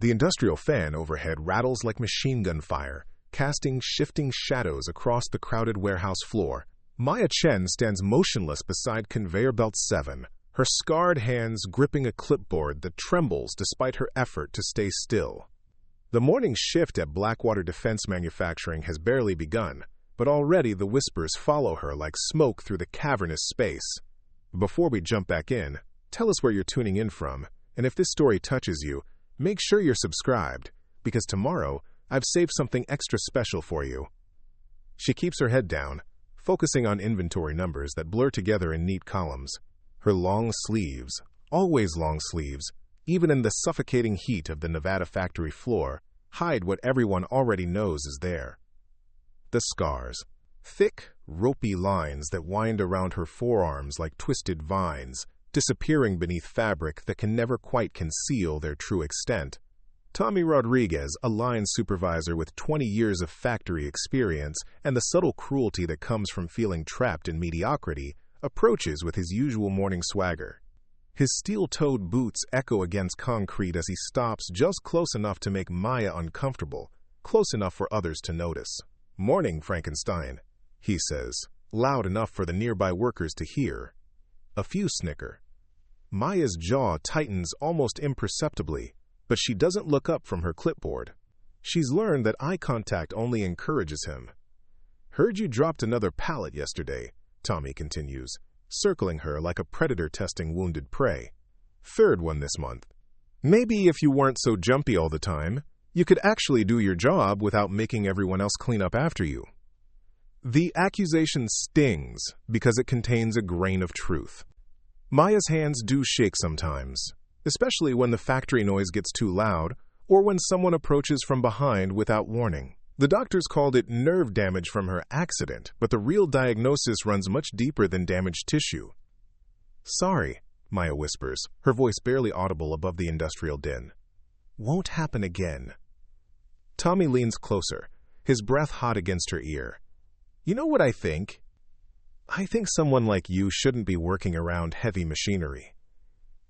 The industrial fan overhead rattles like machine gun fire, casting shifting shadows across the crowded warehouse floor. Maya Chen stands motionless beside conveyor belt 7, her scarred hands gripping a clipboard that trembles despite her effort to stay still. The morning shift at Blackwater Defense Manufacturing has barely begun, but already the whispers follow her like smoke through the cavernous space. Before we jump back in, tell us where you're tuning in from, and if this story touches you, make sure you're subscribed, because tomorrow I've saved something extra special for you. She keeps her head down, focusing on inventory numbers that blur together in neat columns. Her long sleeves, always long sleeves, even in the suffocating heat of the Nevada factory floor, hide what everyone already knows is there. The scars, thick, ropey lines that wind around her forearms like twisted vines, disappearing beneath fabric that can never quite conceal their true extent. Tommy Rodriguez, a line supervisor with 20 years of factory experience and the subtle cruelty that comes from feeling trapped in mediocrity, approaches with his usual morning swagger. His steel-toed boots echo against concrete as he stops just close enough to make Maya uncomfortable, close enough for others to notice. "Morning, Frankenstein," he says, loud enough for the nearby workers to hear. A few snicker. Maya's jaw tightens almost imperceptibly, but she doesn't look up from her clipboard. She's learned that eye contact only encourages him. "Heard you dropped another pallet yesterday," Tommy continues, circling her like a predator testing wounded prey. "Third one this month. Maybe if you weren't so jumpy all the time, you could actually do your job without making everyone else clean up after you." The accusation stings because it contains a grain of truth. Maya's hands do shake sometimes, especially when the factory noise gets too loud or when someone approaches from behind without warning. The doctors called it nerve damage from her accident, but the real diagnosis runs much deeper than damaged tissue. "Sorry," Maya whispers, her voice barely audible above the industrial din. "Won't happen again." Tommy leans closer, his breath hot against her ear. "You know what I think? I think someone like you shouldn't be working around heavy machinery.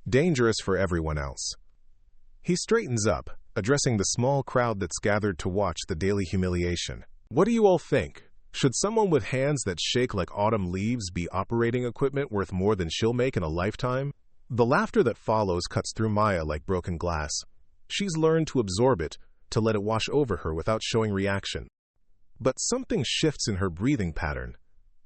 Dangerous for everyone else." He straightens up, addressing the small crowd that's gathered to watch the daily humiliation. "What do you all think? Should someone with hands that shake like autumn leaves be operating equipment worth more than she'll make in a lifetime?" The laughter that follows cuts through Maya like broken glass. She's learned to absorb it, to let it wash over her without showing reaction. But something shifts in her breathing pattern,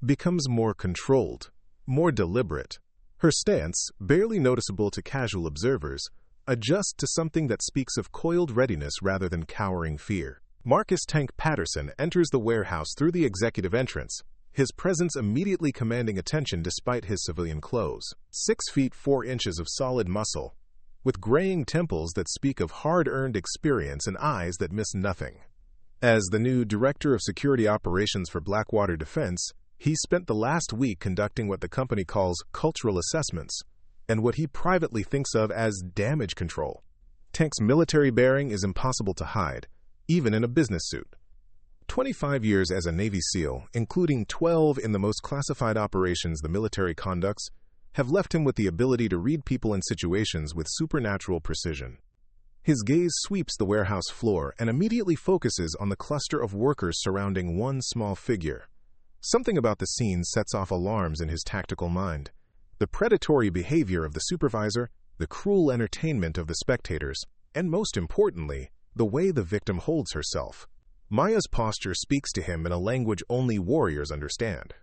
becomes more controlled, more deliberate. Her stance, barely noticeable to casual observers, adjusts to something that speaks of coiled readiness rather than cowering fear. Marcus Tank Patterson enters the warehouse through the executive entrance, his presence immediately commanding attention despite his civilian clothes. 6 feet 4 inches of solid muscle, with graying temples that speak of hard-earned experience and eyes that miss nothing. As the new Director of Security Operations for Blackwater Defense, he spent the last week conducting what the company calls cultural assessments, and what he privately thinks of as damage control. Tank's military bearing is impossible to hide, even in a business suit. 25 years as a Navy SEAL, including 12 in the most classified operations the military conducts, have left him with the ability to read people and situations with supernatural precision. His gaze sweeps the warehouse floor and immediately focuses on the cluster of workers surrounding one small figure. Something about the scene sets off alarms in his tactical mind. The predatory behavior of the supervisor, the cruel entertainment of the spectators, and most importantly, the way the victim holds herself. Maya's posture speaks to him in a language only warriors understand.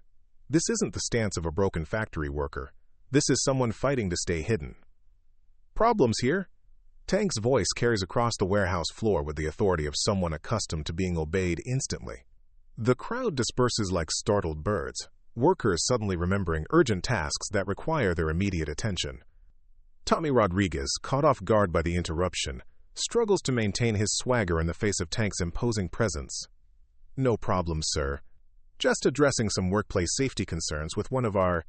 This isn't the stance of a broken factory worker. This is someone fighting to stay hidden. "Problems here?" Tank's voice carries across the warehouse floor with the authority of someone accustomed to being obeyed instantly. The crowd disperses like startled birds, workers suddenly remembering urgent tasks that require their immediate attention. Tommy Rodriguez, caught off guard by the interruption, struggles to maintain his swagger in the face of Tank's imposing presence. "No problem, sir. Just addressing some workplace safety concerns with one of our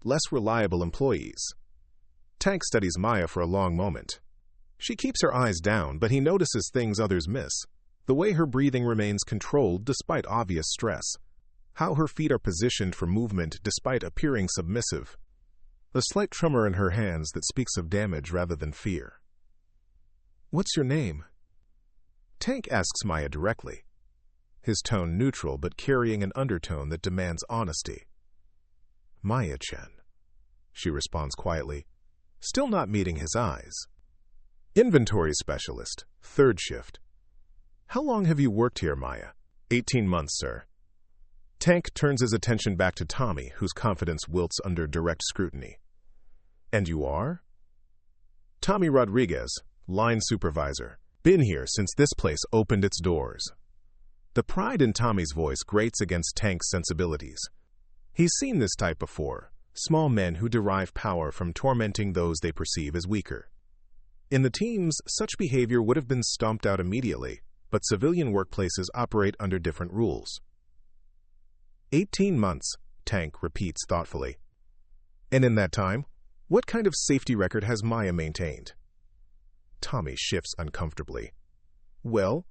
less reliable employees." Tank studies Maya for a long moment. She keeps her eyes down, but he notices things others miss. The way her breathing remains controlled despite obvious stress. How her feet are positioned for movement despite appearing submissive. A slight tremor in her hands that speaks of damage rather than fear. "What's your name?" Tank asks Maya directly, his tone neutral but carrying an undertone that demands honesty. Maya-chan, she responds quietly, still not meeting his eyes. Inventory specialist, third shift. How long have you worked here, Maya? 18 months, sir. Tank turns his attention back to Tommy, whose confidence wilts under direct scrutiny. And you are? Tommy Rodriguez, line supervisor. Been here since this place opened its doors. The pride in Tommy's voice grates against Tank's sensibilities. He's seen this type before, small men who derive power from tormenting those they perceive as weaker. In the teams, such behavior would have been stomped out immediately, but civilian workplaces operate under different rules. 18 months, Tank repeats thoughtfully. And in that time, what kind of safety record has Maya maintained? Tommy shifts uncomfortably. Well,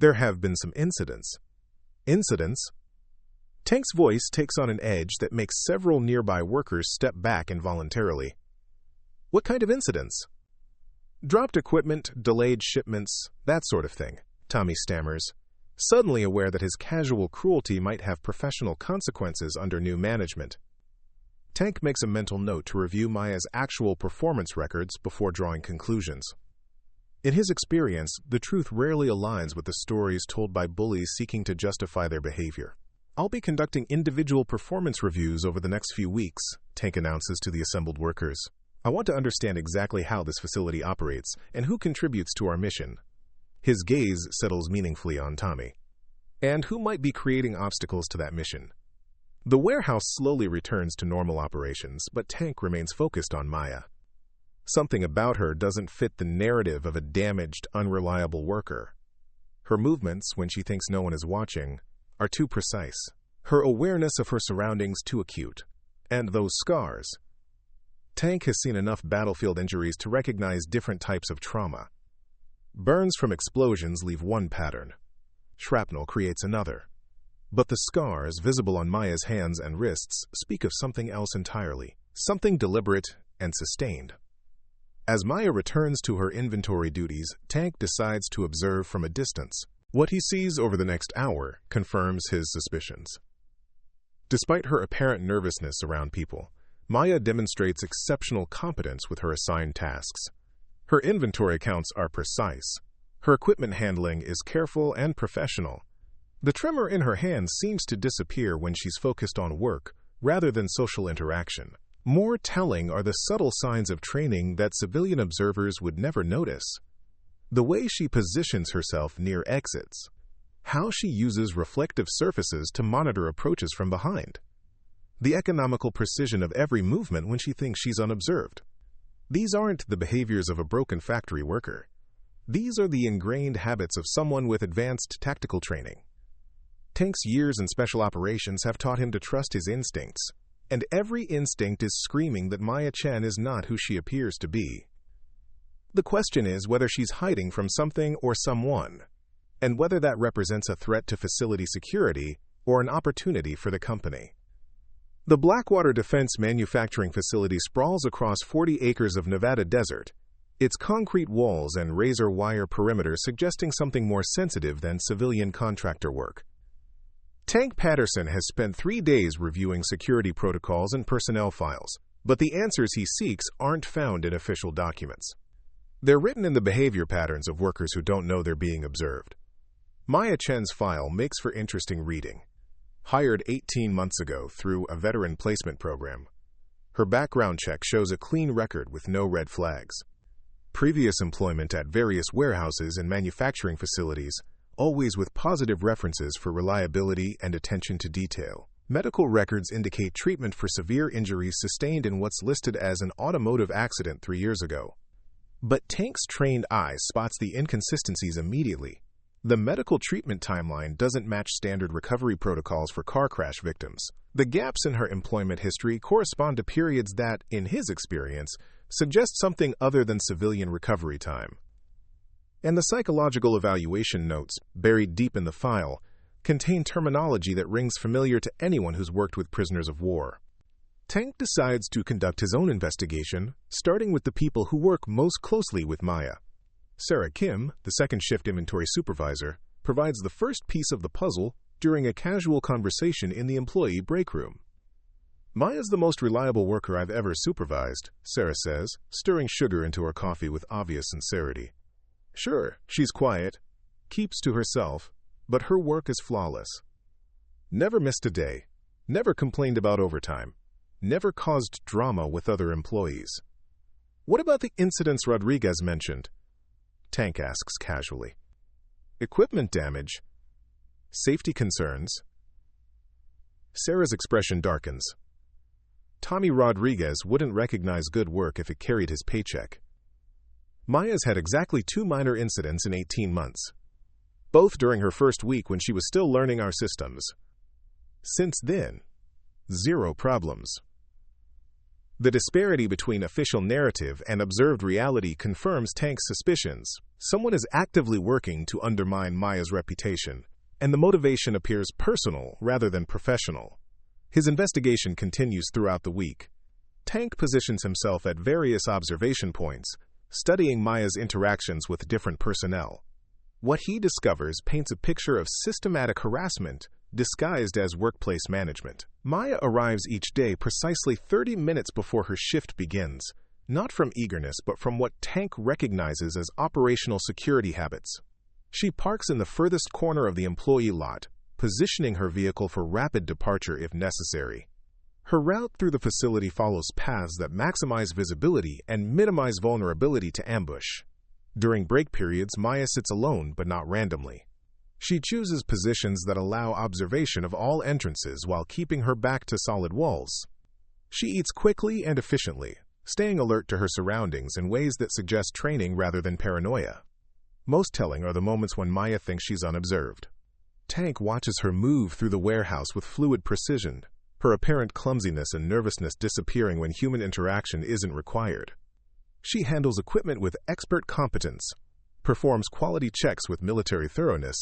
there have been some incidents. Incidents? Tank's voice takes on an edge that makes several nearby workers step back involuntarily. What kind of incidents? Dropped equipment, delayed shipments, that sort of thing, Tommy stammers, suddenly aware that his casual cruelty might have professional consequences under new management. Tank makes a mental note to review Maya's actual performance records before drawing conclusions. In his experience, the truth rarely aligns with the stories told by bullies seeking to justify their behavior. I'll be conducting individual performance reviews over the next few weeks, Tank announces to the assembled workers. I want to understand exactly how this facility operates and who contributes to our mission. His gaze settles meaningfully on Tommy. And who might be creating obstacles to that mission? The warehouse slowly returns to normal operations, but Tank remains focused on Maya. Something about her doesn't fit the narrative of a damaged, unreliable worker. Her movements, when she thinks no one is watching, are too precise. Her awareness of her surroundings too acute. And those scars. Tank has seen enough battlefield injuries to recognize different types of trauma. Burns from explosions leave one pattern. Shrapnel creates another. But the scars visible on Maya's hands and wrists speak of something else entirely, something deliberate and sustained. As Maya returns to her inventory duties, Tank decides to observe from a distance. What he sees over the next hour confirms his suspicions. Despite her apparent nervousness around people, Maya demonstrates exceptional competence with her assigned tasks. Her inventory counts are precise. Her equipment handling is careful and professional. The tremor in her hand seems to disappear when she's focused on work rather than social interaction. More telling are the subtle signs of training that civilian observers would never notice. The way she positions herself near exits. How she uses reflective surfaces to monitor approaches from behind. The economical precision of every movement when she thinks she's unobserved. These aren't the behaviors of a broken factory worker. These are the ingrained habits of someone with advanced tactical training. Tank's years in special operations have taught him to trust his instincts, and every instinct is screaming that Maya-chan is not who she appears to be. The question is whether she's hiding from something or someone, and whether that represents a threat to facility security or an opportunity for the company. The Blackwater Defense Manufacturing Facility sprawls across 40 acres of Nevada desert, its concrete walls and razor wire perimeter suggesting something more sensitive than civilian contractor work. Tank Patterson has spent 3 days reviewing security protocols and personnel files, but the answers he seeks aren't found in official documents. They're written in the behavior patterns of workers who don't know they're being observed. Maya Chen's file makes for interesting reading. Hired 18 months ago through a veteran placement program. Her background check shows a clean record with no red flags. Previous employment at various warehouses and manufacturing facilities, always with positive references for reliability and attention to detail. Medical records indicate treatment for severe injuries sustained in what's listed as an automotive accident 3 years ago. But Tank's trained eye spots the inconsistencies immediately. The medical treatment timeline doesn't match standard recovery protocols for car crash victims. The gaps in her employment history correspond to periods that, in his experience, suggest something other than civilian recovery time. And the psychological evaluation notes, buried deep in the file, contain terminology that rings familiar to anyone who's worked with prisoners of war. Tank decides to conduct his own investigation, starting with the people who work most closely with Maya. Sarah Kim, the second shift inventory supervisor, provides the first piece of the puzzle during a casual conversation in the employee break room. "Maya's the most reliable worker I've ever supervised," Sarah says, stirring sugar into her coffee with obvious sincerity. Sure, she's quiet, keeps to herself, but her work is flawless. Never missed a day, never complained about overtime, never caused drama with other employees. "What about the incidents Rodriguez mentioned?" Tank asks casually. "Equipment damage? Safety concerns?" Sarah's expression darkens. Tommy Rodriguez wouldn't recognize good work if it carried his paycheck. Maya's had exactly 2 minor incidents in 18 months, both during her first week when she was still learning our systems. Since then, 0 problems. The disparity between official narrative and observed reality confirms Tank's suspicions. Someone is actively working to undermine Maya's reputation, and the motivation appears personal rather than professional. His investigation continues throughout the week. Tank positions himself at various observation points, studying Maya's interactions with different personnel. What he discovers paints a picture of systematic harassment disguised as workplace management. Maya arrives each day precisely 30 minutes before her shift begins, not from eagerness but from what Tank recognizes as operational security habits. She parks in the furthest corner of the employee lot, positioning her vehicle for rapid departure if necessary. Her route through the facility follows paths that maximize visibility and minimize vulnerability to ambush. During break periods, Maya sits alone but not randomly. She chooses positions that allow observation of all entrances while keeping her back to solid walls. She eats quickly and efficiently, staying alert to her surroundings in ways that suggest training rather than paranoia. Most telling are the moments when Maya thinks she's unobserved. Tank watches her move through the warehouse with fluid precision, her apparent clumsiness and nervousness disappearing when human interaction isn't required. She handles equipment with expert competence, performs quality checks with military thoroughness,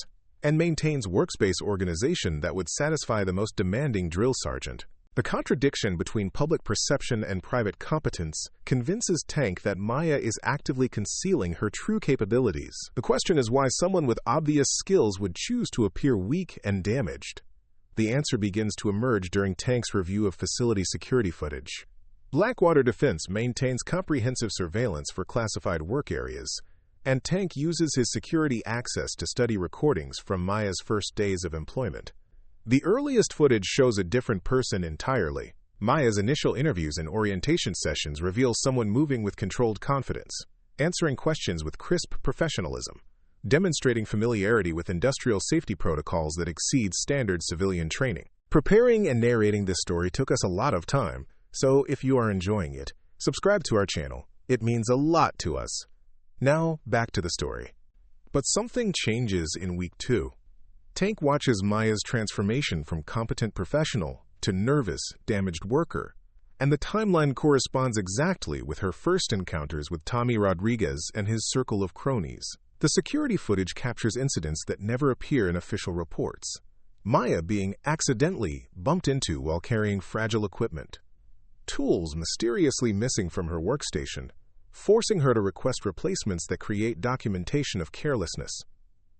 and maintains workspace organization that would satisfy the most demanding drill sergeant. The contradiction between public perception and private competence convinces Tank that Maya is actively concealing her true capabilities. The question is why someone with obvious skills would choose to appear weak and damaged. The answer begins to emerge during Tank's review of facility security footage. Blackwater Defense maintains comprehensive surveillance for classified work areas, and Tank uses his security access to study recordings from Maya's first days of employment. The earliest footage shows a different person entirely. Maya's initial interviews and orientation sessions reveal someone moving with controlled confidence, answering questions with crisp professionalism, demonstrating familiarity with industrial safety protocols that exceed standard civilian training. Preparing and narrating this story took us a lot of time, so if you are enjoying it, subscribe to our channel. It means a lot to us. Now, back to the story. But something changes in week 2. Tank watches Maya's transformation from competent professional to nervous, damaged worker, and the timeline corresponds exactly with her first encounters with Tommy Rodriguez and his circle of cronies. The security footage captures incidents that never appear in official reports. Maya being accidentally bumped into while carrying fragile equipment. Tools mysteriously missing from her workstation, forcing her to request replacements that create documentation of carelessness.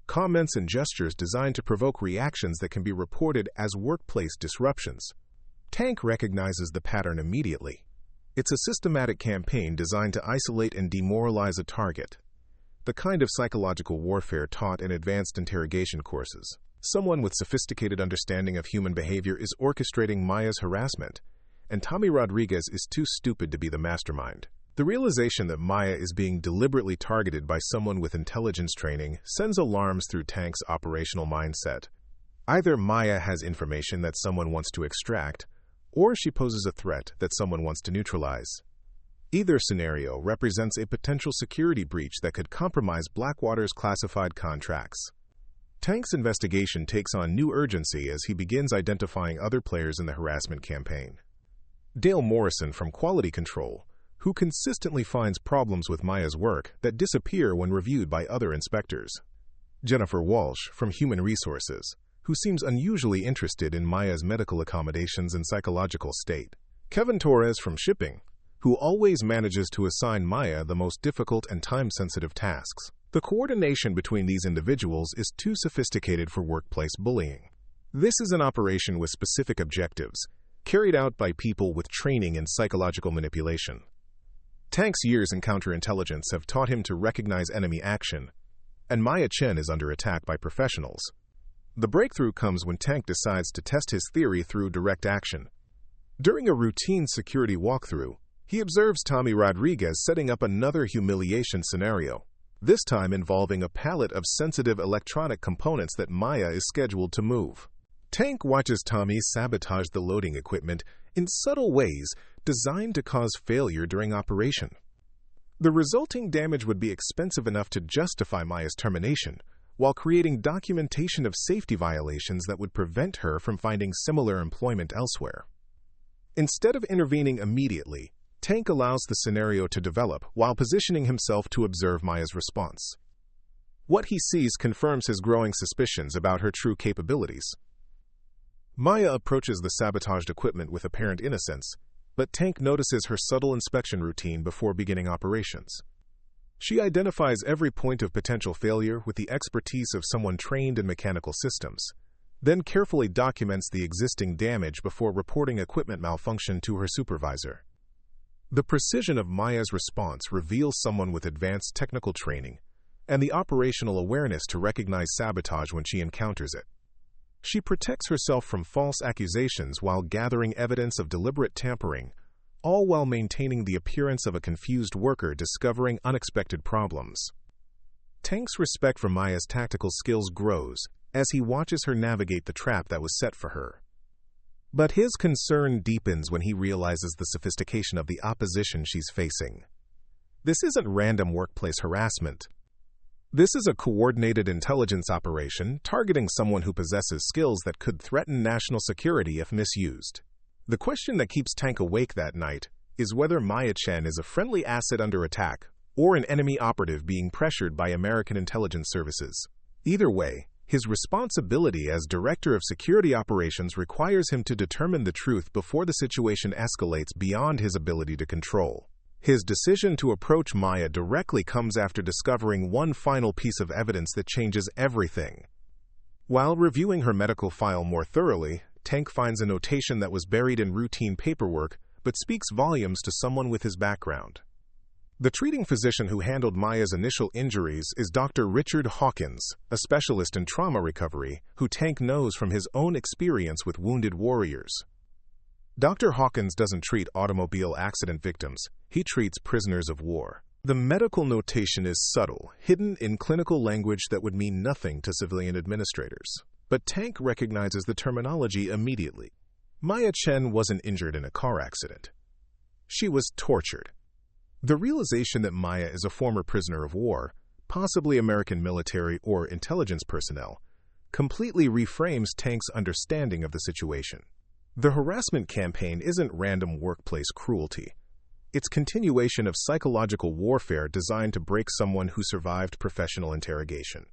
Comments and gestures designed to provoke reactions that can be reported as workplace disruptions. Tank recognizes the pattern immediately. It's a systematic campaign designed to isolate and demoralize a target, the kind of psychological warfare taught in advanced interrogation courses. Someone with sophisticated understanding of human behavior is orchestrating Maya's harassment, and Tommy Rodriguez is too stupid to be the mastermind. The realization that Maya is being deliberately targeted by someone with intelligence training sends alarms through Tank's operational mindset. Either Maya has information that someone wants to extract, or she poses a threat that someone wants to neutralize. Either scenario represents a potential security breach that could compromise Blackwater's classified contracts. Tank's investigation takes on new urgency as he begins identifying other players in the harassment campaign. Dale Morrison from Quality Control, who consistently finds problems with Maya's work that disappear when reviewed by other inspectors. Jennifer Walsh from Human Resources, who seems unusually interested in Maya's medical accommodations and psychological state. Kevin Torres from Shipping, who always manages to assign Maya the most difficult and time-sensitive tasks. The coordination between these individuals is too sophisticated for workplace bullying. This is an operation with specific objectives, carried out by people with training in psychological manipulation. Tank's years in counterintelligence have taught him to recognize enemy action, and Maya Chen is under attack by professionals. The breakthrough comes when Tank decides to test his theory through direct action. During a routine security walkthrough, he observes Tommy Rodriguez setting up another humiliation scenario, this time involving a pallet of sensitive electronic components that Maya is scheduled to move. Tank watches Tommy sabotage the loading equipment in subtle ways designed to cause failure during operation. The resulting damage would be expensive enough to justify Maya's termination, while creating documentation of safety violations that would prevent her from finding similar employment elsewhere. Instead of intervening immediately, Tank allows the scenario to develop while positioning himself to observe Maya's response. What he sees confirms his growing suspicions about her true capabilities. Maya approaches the sabotaged equipment with apparent innocence, but Tank notices her subtle inspection routine before beginning operations. She identifies every point of potential failure with the expertise of someone trained in mechanical systems, then carefully documents the existing damage before reporting equipment malfunction to her supervisor. The precision of Maya's response reveals someone with advanced technical training and the operational awareness to recognize sabotage when she encounters it. She protects herself from false accusations while gathering evidence of deliberate tampering, all while maintaining the appearance of a confused worker discovering unexpected problems. Tank's respect for Maya's tactical skills grows as he watches her navigate the trap that was set for her. But his concern deepens when he realizes the sophistication of the opposition she's facing. This isn't random workplace harassment. This is a coordinated intelligence operation targeting someone who possesses skills that could threaten national security if misused. The question that keeps Tank awake that night is whether Maya Chen is a friendly asset under attack or an enemy operative being pressured by American intelligence services. Either way, his responsibility as Director of Security Operations requires him to determine the truth before the situation escalates beyond his ability to control. His decision to approach Maya directly comes after discovering one final piece of evidence that changes everything. While reviewing her medical file more thoroughly, Tank finds a notation that was buried in routine paperwork but speaks volumes to someone with his background. The treating physician who handled Maya's initial injuries is Dr. Richard Hawkins, a specialist in trauma recovery, who Tank knows from his own experience with wounded warriors. Dr. Hawkins doesn't treat automobile accident victims, he treats prisoners of war. The medical notation is subtle, hidden in clinical language that would mean nothing to civilian administrators. But Tank recognizes the terminology immediately. Maya Chen wasn't injured in a car accident. She was tortured. The realization that Maya is a former prisoner of war, possibly American military or intelligence personnel, completely reframes Tank's understanding of the situation. The harassment campaign isn't random workplace cruelty. It's continuation of psychological warfare designed to break someone who survived professional interrogation.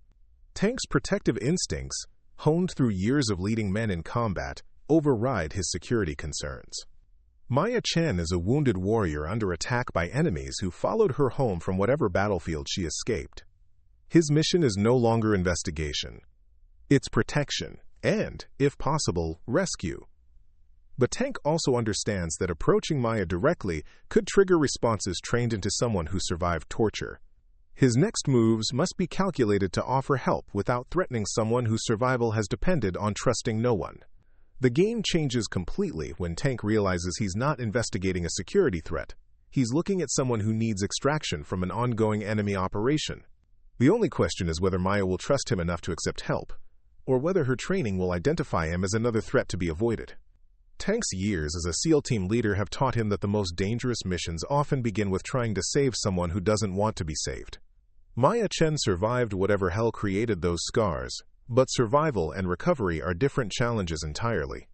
Tank's protective instincts, honed through years of leading men in combat, override his security concerns. Maya Chen is a wounded warrior under attack by enemies who followed her home from whatever battlefield she escaped. His mission is no longer investigation. It's protection and, if possible, rescue. But Tank also understands that approaching Maya directly could trigger responses trained into someone who survived torture. His next moves must be calculated to offer help without threatening someone whose survival has depended on trusting no one. The game changes completely when Tank realizes he's not investigating a security threat. He's looking at someone who needs extraction from an ongoing enemy operation. The only question is whether Maya will trust him enough to accept help, or whether her training will identify him as another threat to be avoided. Tank's years as a SEAL team leader have taught him that the most dangerous missions often begin with trying to save someone who doesn't want to be saved. Maya Chen survived whatever hell created those scars, but survival and recovery are different challenges entirely.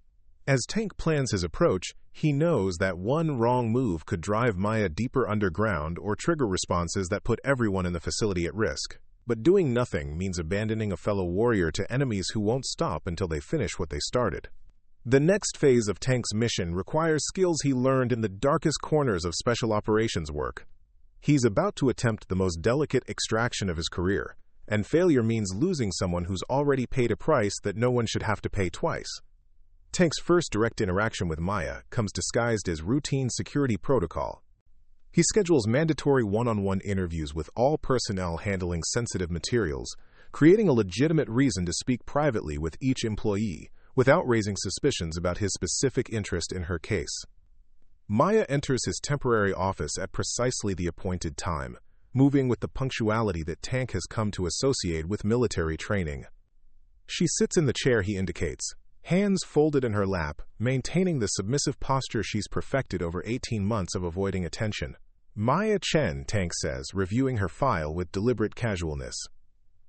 As Tank plans his approach, he knows that one wrong move could drive Maya deeper underground or trigger responses that put everyone in the facility at risk. But doing nothing means abandoning a fellow warrior to enemies who won't stop until they finish what they started. The next phase of Tank's mission requires skills he learned in the darkest corners of special operations work. He's about to attempt the most delicate extraction of his career, and failure means losing someone who's already paid a price that no one should have to pay twice. Tank's first direct interaction with Maya comes disguised as routine security protocol. He schedules mandatory one-on-one interviews with all personnel handling sensitive materials, creating a legitimate reason to speak privately with each employee without raising suspicions about his specific interest in her case. Maya enters his temporary office at precisely the appointed time, moving with the punctuality that Tank has come to associate with military training. She sits in the chair he indicates, hands folded in her lap, maintaining the submissive posture she's perfected over 18 months of avoiding attention. Maya Chen, Tank says, reviewing her file with deliberate casualness.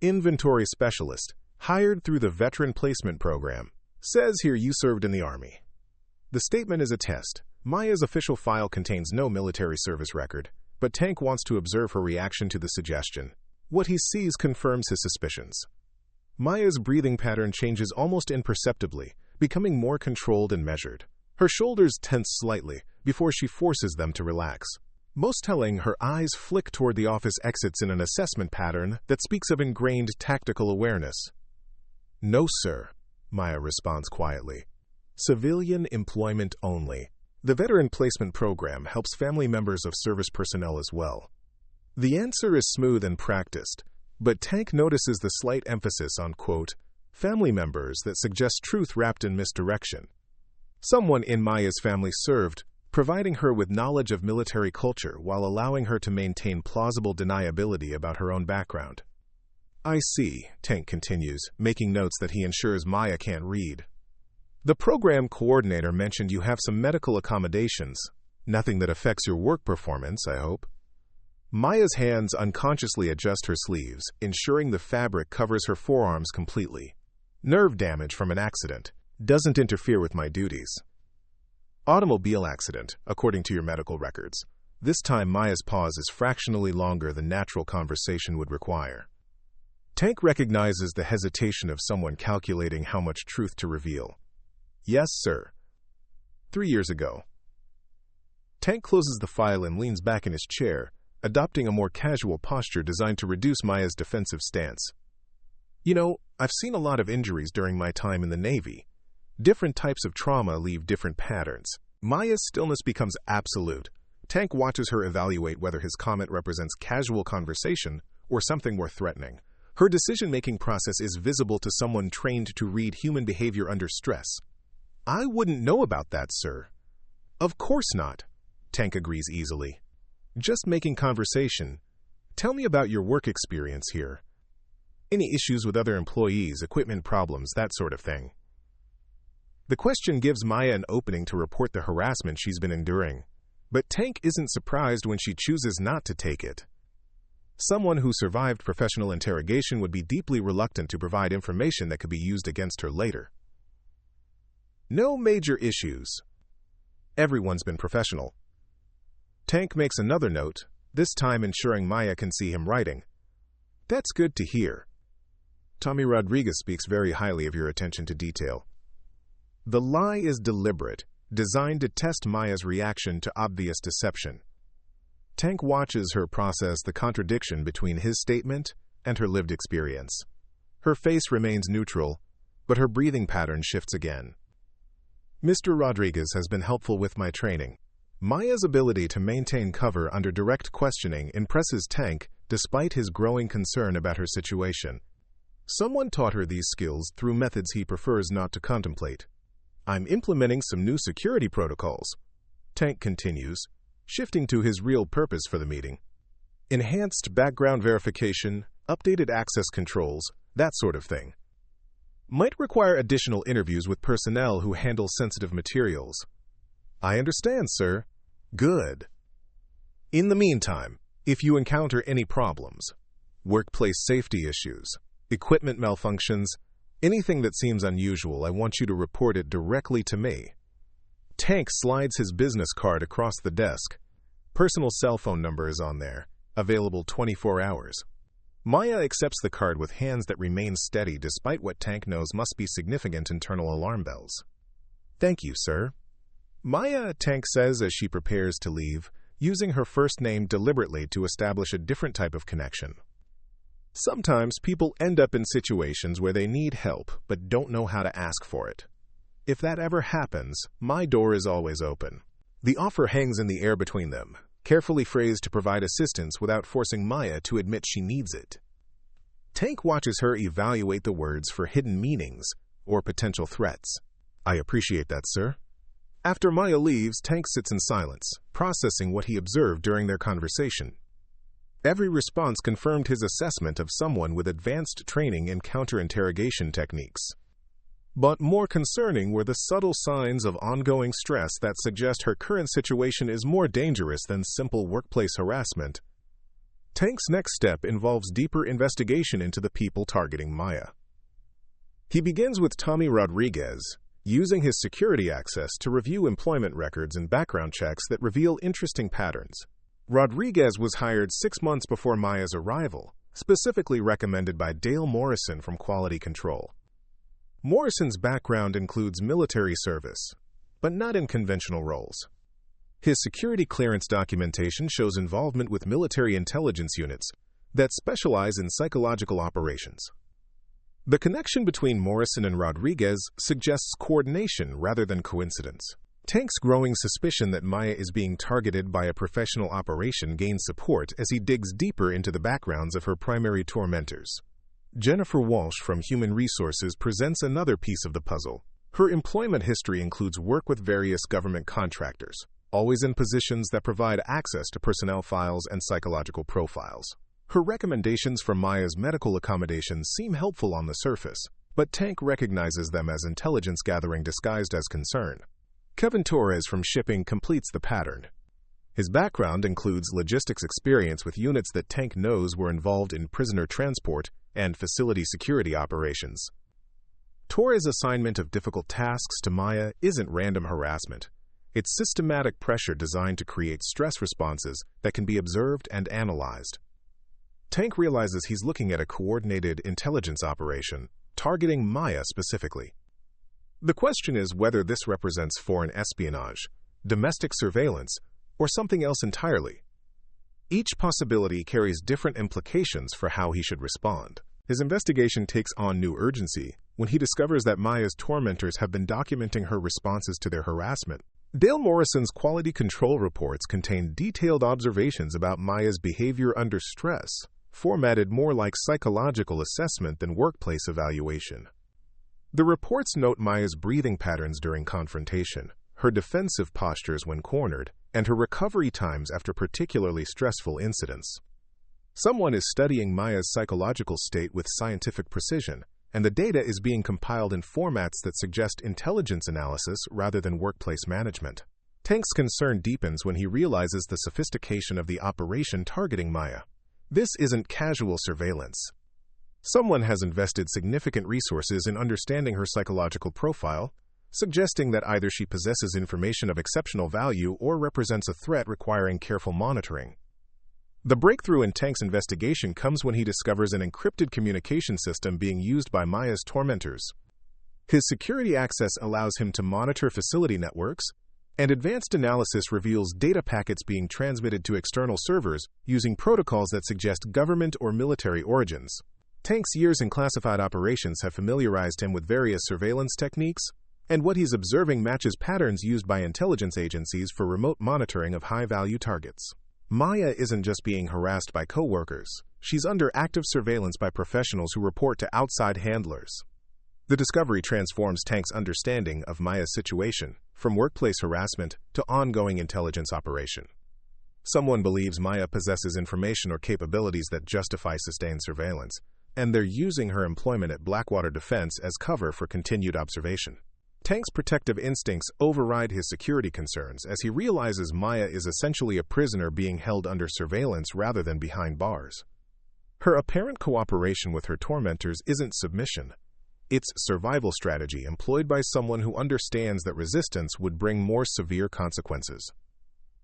Inventory specialist, hired through the Veteran Placement Program. Says here you served in the Army. The statement is a test. Maya's official file contains no military service record, but Tank wants to observe her reaction to the suggestion. What he sees confirms his suspicions. Maya's breathing pattern changes almost imperceptibly, becoming more controlled and measured. Her shoulders tense slightly before she forces them to relax. Most telling, her eyes flick toward the office exits in an assessment pattern that speaks of ingrained tactical awareness. "No, sir," Maya responds quietly. "Civilian employment only." The Veteran Placement Program helps family members of service personnel as well. The answer is smooth and practiced, but Tank notices the slight emphasis on, quote, family members that suggests truth wrapped in misdirection. Someone in Maya's family served, providing her with knowledge of military culture while allowing her to maintain plausible deniability about her own background. "I see," Tank continues, making notes that he ensures Maya can't read. "The program coordinator mentioned you have some medical accommodations. Nothing that affects your work performance, I hope." Maya's hands unconsciously adjust her sleeves, ensuring the fabric covers her forearms completely. "Nerve damage from an accident. Doesn't interfere with my duties." "Automobile accident, according to your medical records." This time Maya's pause is fractionally longer than natural conversation would require. Tank recognizes the hesitation of someone calculating how much truth to reveal. "Yes, sir. 3 years ago." Tank closes the file and leans back in his chair, adopting a more casual posture designed to reduce Maya's defensive stance. "You know, I've seen a lot of injuries during my time in the Navy. Different types of trauma leave different patterns." Maya's stillness becomes absolute. Tank watches her evaluate whether his comment represents casual conversation or something more threatening. Her decision-making process is visible to someone trained to read human behavior under stress. "I wouldn't know about that, sir." "Of course not," Tank agrees easily. "Just making conversation. Tell me about your work experience here. Any issues with other employees, equipment problems, that sort of thing." The question gives Maya an opening to report the harassment she's been enduring. But Tank isn't surprised when she chooses not to take it. Someone who survived professional interrogation would be deeply reluctant to provide information that could be used against her later. "No major issues. Everyone's been professional." Tank makes another note, this time ensuring Maya can see him writing. "That's good to hear. Tommy Rodriguez speaks very highly of your attention to detail." The lie is deliberate, designed to test Maya's reaction to obvious deception. Tank watches her process the contradiction between his statement and her lived experience. Her face remains neutral, but her breathing pattern shifts again. "Mr. Rodriguez has been helpful with my training." Maya's ability to maintain cover under direct questioning impresses Tank despite his growing concern about her situation. Someone taught her these skills through methods he prefers not to contemplate. "I'm implementing some new security protocols," Tank continues, shifting to his real purpose for the meeting. "Enhanced background verification, updated access controls, that sort of thing. Might require additional interviews with personnel who handle sensitive materials." "I understand, sir." "Good. In the meantime, if you encounter any problems, workplace safety issues, equipment malfunctions, anything that seems unusual, I want you to report it directly to me." Tank slides his business card across the desk. Personal cell phone number is on there, available 24 hours. Maya accepts the card with hands that remain steady despite what Tank knows must be significant internal alarm bells. "Thank you, sir." "Maya," Tank says as she prepares to leave, using her first name deliberately to establish a different type of connection. Sometimes people end up in situations where they need help but don't know how to ask for it. If that ever happens, my door is always open. The offer hangs in the air between them, carefully phrased to provide assistance without forcing Maya to admit she needs it. Tank watches her evaluate the words for hidden meanings or potential threats. "I appreciate that, sir." After Maya leaves, Tank sits in silence, processing what he observed during their conversation. Every response confirmed his assessment of someone with advanced training in counter-interrogation techniques. But more concerning were the subtle signs of ongoing stress that suggest her current situation is more dangerous than simple workplace harassment. Tank's next step involves deeper investigation into the people targeting Maya. He begins with Tommy Rodriguez, using his security access to review employment records and background checks that reveal interesting patterns. Rodriguez was hired 6 months before Maya's arrival, specifically recommended by Dale Morrison from Quality Control. Morrison's background includes military service, but not in conventional roles. His security clearance documentation shows involvement with military intelligence units that specialize in psychological operations. The connection between Morrison and Rodriguez suggests coordination rather than coincidence. Tank's growing suspicion that Maya is being targeted by a professional operation gains support as he digs deeper into the backgrounds of her primary tormentors. Jennifer Walsh from Human Resources presents another piece of the puzzle. Her employment history includes work with various government contractors, always in positions that provide access to personnel files and psychological profiles. Her recommendations for Maya's medical accommodations seem helpful on the surface, but Tank recognizes them as intelligence gathering disguised as concern. Kevin Torres from Shipping completes the pattern. His background includes logistics experience with units that Tank knows were involved in prisoner transport and facility security operations. Torres' assignment of difficult tasks to Maya isn't random harassment. It's systematic pressure designed to create stress responses that can be observed and analyzed. Tank realizes he's looking at a coordinated intelligence operation, targeting Maya specifically. The question is whether this represents foreign espionage, domestic surveillance, or something else entirely. Each possibility carries different implications for how he should respond. His investigation takes on new urgency when he discovers that Maya's tormentors have been documenting her responses to their harassment. Dale Morrison's quality control reports contain detailed observations about Maya's behavior under stress, formatted more like psychological assessment than workplace evaluation. The reports note Maya's breathing patterns during confrontation, her defensive postures when cornered, and her recovery times after particularly stressful incidents. Someone is studying Maya's psychological state with scientific precision, and the data is being compiled in formats that suggest intelligence analysis rather than workplace management. Tank's concern deepens when he realizes the sophistication of the operation targeting Maya. This isn't casual surveillance. Someone has invested significant resources in understanding her psychological profile, suggesting that either she possesses information of exceptional value or represents a threat requiring careful monitoring. The breakthrough in Tank's investigation comes when he discovers an encrypted communication system being used by Maya's tormentors. His security access allows him to monitor facility networks, and advanced analysis reveals data packets being transmitted to external servers using protocols that suggest government or military origins. Tank's years in classified operations have familiarized him with various surveillance techniques, and what he's observing matches patterns used by intelligence agencies for remote monitoring of high-value targets. Maya isn't just being harassed by coworkers. She's under active surveillance by professionals who report to outside handlers. The discovery transforms Tank's understanding of Maya's situation, from workplace harassment to ongoing intelligence operation. Someone believes Maya possesses information or capabilities that justify sustained surveillance, and they're using her employment at Blackwater Defense as cover for continued observation. Tank's protective instincts override his security concerns as he realizes Maya is essentially a prisoner being held under surveillance rather than behind bars. Her apparent cooperation with her tormentors isn't submission. It's survival strategy employed by someone who understands that resistance would bring more severe consequences.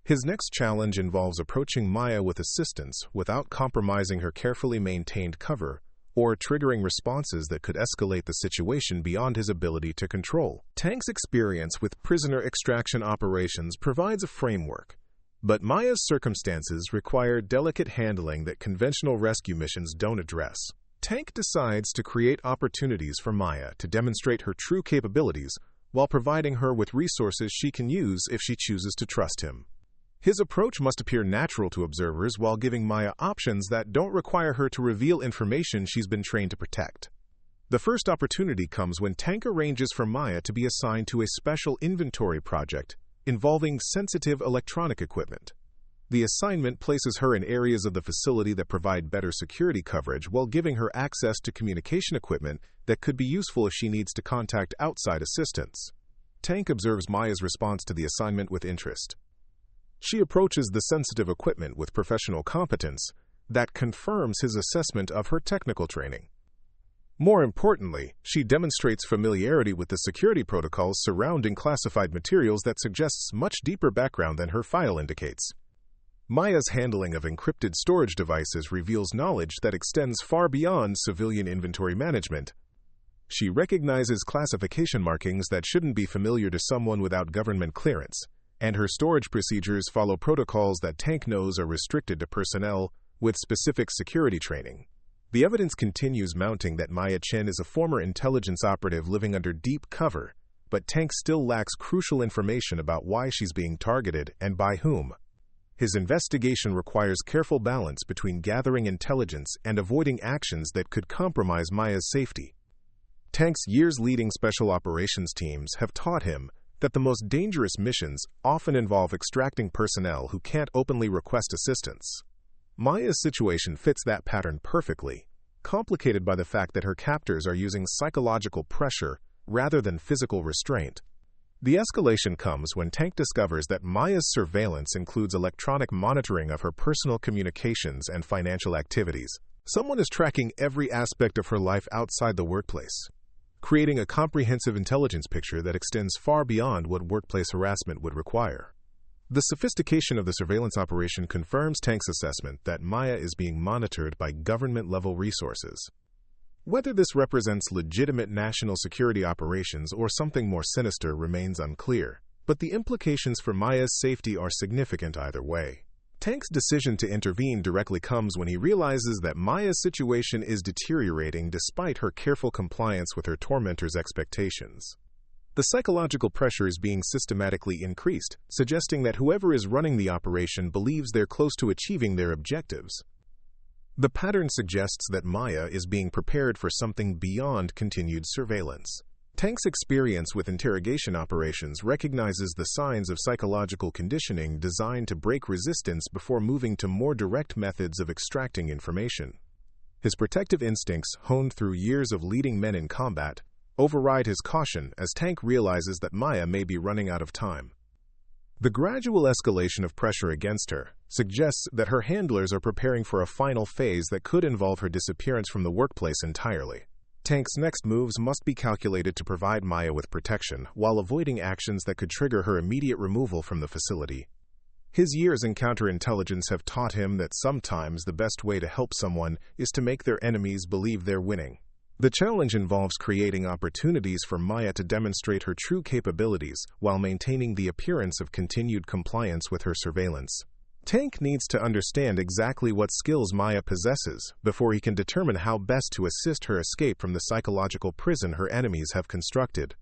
His next challenge involves approaching Maya with assistance without compromising her carefully maintained cover or triggering responses that could escalate the situation beyond his ability to control. Tank's experience with prisoner extraction operations provides a framework. But Maya's circumstances require delicate handling that conventional rescue missions don't address. Tank decides to create opportunities for Maya to demonstrate her true capabilities while providing her with resources she can use if she chooses to trust him. His approach must appear natural to observers while giving Maya options that don't require her to reveal information she's been trained to protect. The first opportunity comes when Tank arranges for Maya to be assigned to a special inventory project involving sensitive electronic equipment. The assignment places her in areas of the facility that provide better security coverage while giving her access to communication equipment that could be useful if she needs to contact outside assistance. Tank observes Maya's response to the assignment with interest. She approaches the sensitive equipment with professional competence that confirms his assessment of her technical training. More importantly, she demonstrates familiarity with the security protocols surrounding classified materials that suggests much deeper background than her file indicates. Maya's handling of encrypted storage devices reveals knowledge that extends far beyond civilian inventory management. She recognizes classification markings that shouldn't be familiar to someone without government clearance, and her storage procedures follow protocols that Tank knows are restricted to personnel with specific security training. The evidence continues mounting that Maya Chen is a former intelligence operative living under deep cover, but Tank still lacks crucial information about why she's being targeted and by whom. His investigation requires careful balance between gathering intelligence and avoiding actions that could compromise Maya's safety. Tank's years leading special operations teams have taught him that the most dangerous missions often involve extracting personnel who can't openly request assistance. Maya's situation fits that pattern perfectly, complicated by the fact that her captors are using psychological pressure rather than physical restraint. The escalation comes when Tank discovers that Maya's surveillance includes electronic monitoring of her personal communications and financial activities. Someone is tracking every aspect of her life outside the workplace, creating a comprehensive intelligence picture that extends far beyond what workplace harassment would require. The sophistication of the surveillance operation confirms Tank's assessment that Maya is being monitored by government-level resources. Whether this represents legitimate national security operations or something more sinister remains unclear, but the implications for Maya's safety are significant either way. Tank's decision to intervene directly comes when he realizes that Maya's situation is deteriorating despite her careful compliance with her tormentor's expectations. The psychological pressure is being systematically increased, suggesting that whoever is running the operation believes they're close to achieving their objectives. The pattern suggests that Maya is being prepared for something beyond continued surveillance. Tank's experience with interrogation operations recognizes the signs of psychological conditioning designed to break resistance before moving to more direct methods of extracting information. His protective instincts, honed through years of leading men in combat, override his caution as Tank realizes that Maya may be running out of time. The gradual escalation of pressure against her suggests that her handlers are preparing for a final phase that could involve her disappearance from the workplace entirely. Tank's next moves must be calculated to provide Maya with protection while avoiding actions that could trigger her immediate removal from the facility. His years in counterintelligence have taught him that sometimes the best way to help someone is to make their enemies believe they're winning. The challenge involves creating opportunities for Maya to demonstrate her true capabilities while maintaining the appearance of continued compliance with her surveillance. Tank needs to understand exactly what skills Maya possesses before he can determine how best to assist her escape from the psychological prison her enemies have constructed.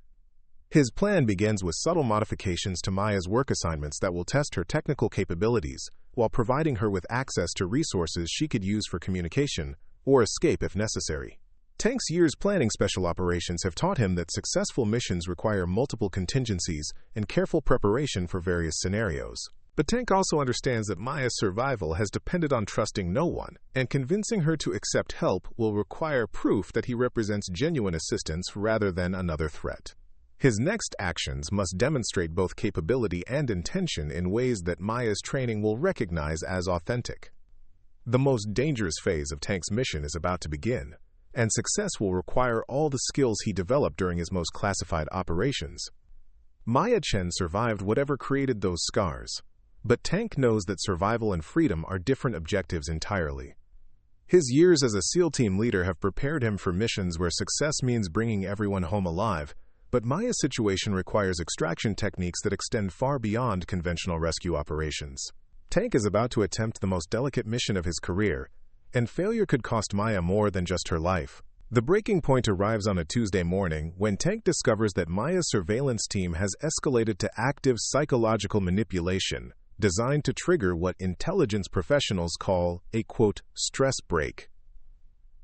His plan begins with subtle modifications to Maya's work assignments that will test her technical capabilities while providing her with access to resources she could use for communication or escape if necessary. Tank's years planning special operations have taught him that successful missions require multiple contingencies and careful preparation for various scenarios. But Tank also understands that Maya's survival has depended on trusting no one, and convincing her to accept help will require proof that he represents genuine assistance rather than another threat. His next actions must demonstrate both capability and intention in ways that Maya's training will recognize as authentic. The most dangerous phase of Tank's mission is about to begin, and success will require all the skills he developed during his most classified operations. Maya Chen survived whatever created those scars, but Tank knows that survival and freedom are different objectives entirely. His years as a SEAL team leader have prepared him for missions where success means bringing everyone home alive, but Maya's situation requires extraction techniques that extend far beyond conventional rescue operations. Tank is about to attempt the most delicate mission of his career, and failure could cost Maya more than just her life. The breaking point arrives on a Tuesday morning when Tank discovers that Maya's surveillance team has escalated to active psychological manipulation, designed to trigger what intelligence professionals call a, quote, stress break.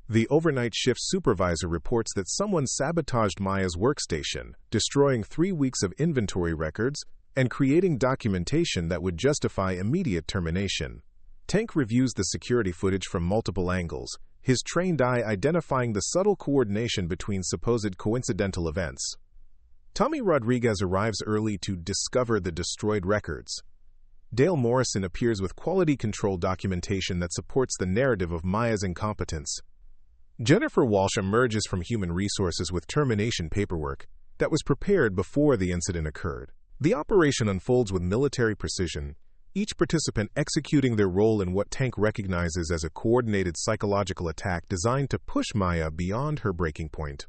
The overnight shift supervisor reports that someone sabotaged Maya's workstation, destroying 3 weeks of inventory records and creating documentation that would justify immediate termination. Tank reviews the security footage from multiple angles, his trained eye identifying the subtle coordination between supposed coincidental events. Tommy Rodriguez arrives early to discover the destroyed records. Dale Morrison appears with quality control documentation that supports the narrative of Maya's incompetence. Jennifer Walsh emerges from Human Resources with termination paperwork that was prepared before the incident occurred. The operation unfolds with military precision, each participant executing their role in what Tank recognizes as a coordinated psychological attack designed to push Maya beyond her breaking point.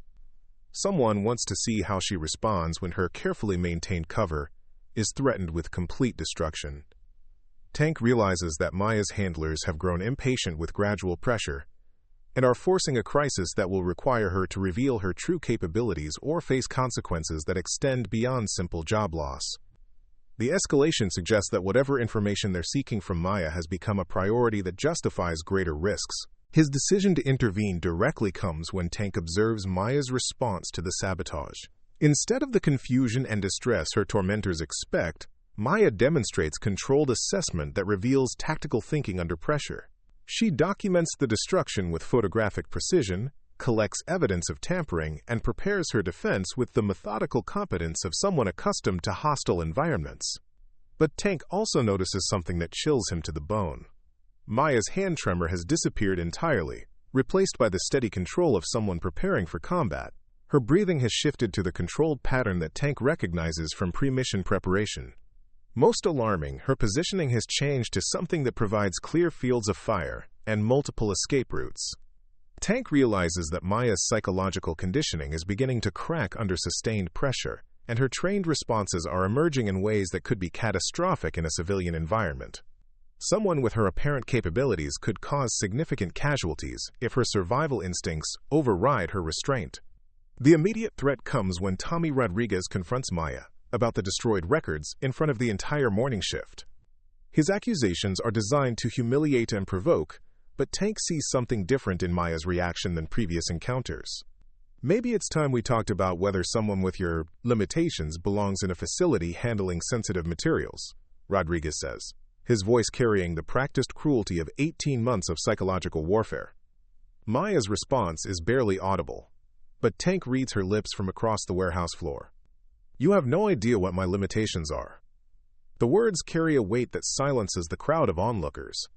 Someone wants to see how she responds when her carefully maintained cover is threatened with complete destruction. Tank realizes that Maya's handlers have grown impatient with gradual pressure and are forcing a crisis that will require her to reveal her true capabilities or face consequences that extend beyond simple job loss. The escalation suggests that whatever information they're seeking from Maya has become a priority that justifies greater risks. His decision to intervene directly comes when Tank observes Maya's response to the sabotage. Instead of the confusion and distress her tormentors expect, Maya demonstrates controlled assessment that reveals tactical thinking under pressure. She documents the destruction with photographic precision, collects evidence of tampering, and prepares her defense with the methodical competence of someone accustomed to hostile environments. But Tank also notices something that chills him to the bone. Maya's hand tremor has disappeared entirely, replaced by the steady control of someone preparing for combat. Her breathing has shifted to the controlled pattern that Tank recognizes from pre-mission preparation. Most alarming, her positioning has changed to something that provides clear fields of fire and multiple escape routes. Tank realizes that Maya's psychological conditioning is beginning to crack under sustained pressure, and her trained responses are emerging in ways that could be catastrophic in a civilian environment. Someone with her apparent capabilities could cause significant casualties if her survival instincts override her restraint. The immediate threat comes when Tommy Rodriguez confronts Maya about the destroyed records in front of the entire morning shift. His accusations are designed to humiliate and provoke, but Tank sees something different in Maya's reaction than previous encounters. Maybe it's time we talked about whether someone with your limitations belongs in a facility handling sensitive materials, Rodriguez says, his voice carrying the practiced cruelty of 18 months of psychological warfare. Maya's response is barely audible, but Tank reads her lips from across the warehouse floor. "You have no idea what my limitations are." The words carry a weight that silences the crowd of onlookers.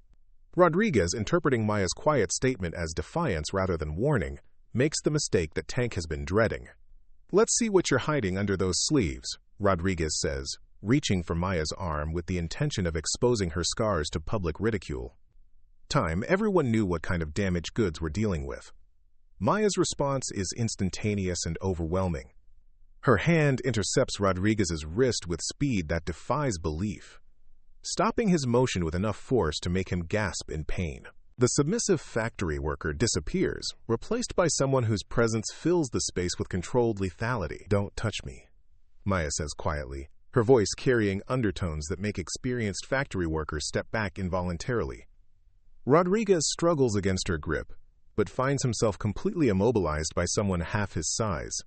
Rodriguez, interpreting Maya's quiet statement as defiance rather than warning, makes the mistake that Tank has been dreading. "Let's see what you're hiding under those sleeves," Rodriguez says, reaching for Maya's arm with the intention of exposing her scars to public ridicule. Everyone knew what kind of damaged goods we're dealing with. Maya's response is instantaneous and overwhelming. Her hand intercepts Rodriguez's wrist with speed that defies belief, stopping his motion with enough force to make him gasp in pain. The submissive factory worker disappears, replaced by someone whose presence fills the space with controlled lethality. "Don't touch me," Maya says quietly, her voice carrying undertones that make experienced factory workers step back involuntarily. Rodriguez struggles against her grip, but finds himself completely immobilized by someone half his size.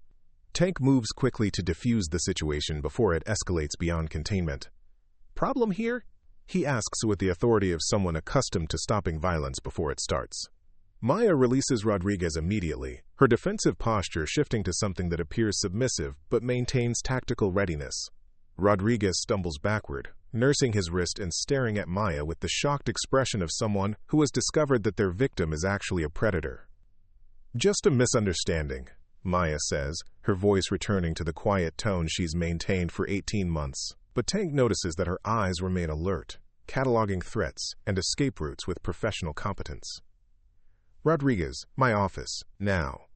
Tank moves quickly to defuse the situation before it escalates beyond containment. "Problem here?" he asks with the authority of someone accustomed to stopping violence before it starts. Maya releases Rodriguez immediately, her defensive posture shifting to something that appears submissive but maintains tactical readiness. Rodriguez stumbles backward, nursing his wrist and staring at Maya with the shocked expression of someone who has discovered that their victim is actually a predator. "Just a misunderstanding," Maya says, her voice returning to the quiet tone she's maintained for 18 months. But Tank notices that her eyes remain alert, cataloging threats and escape routes with professional competence. "Rodriguez, my office, now,"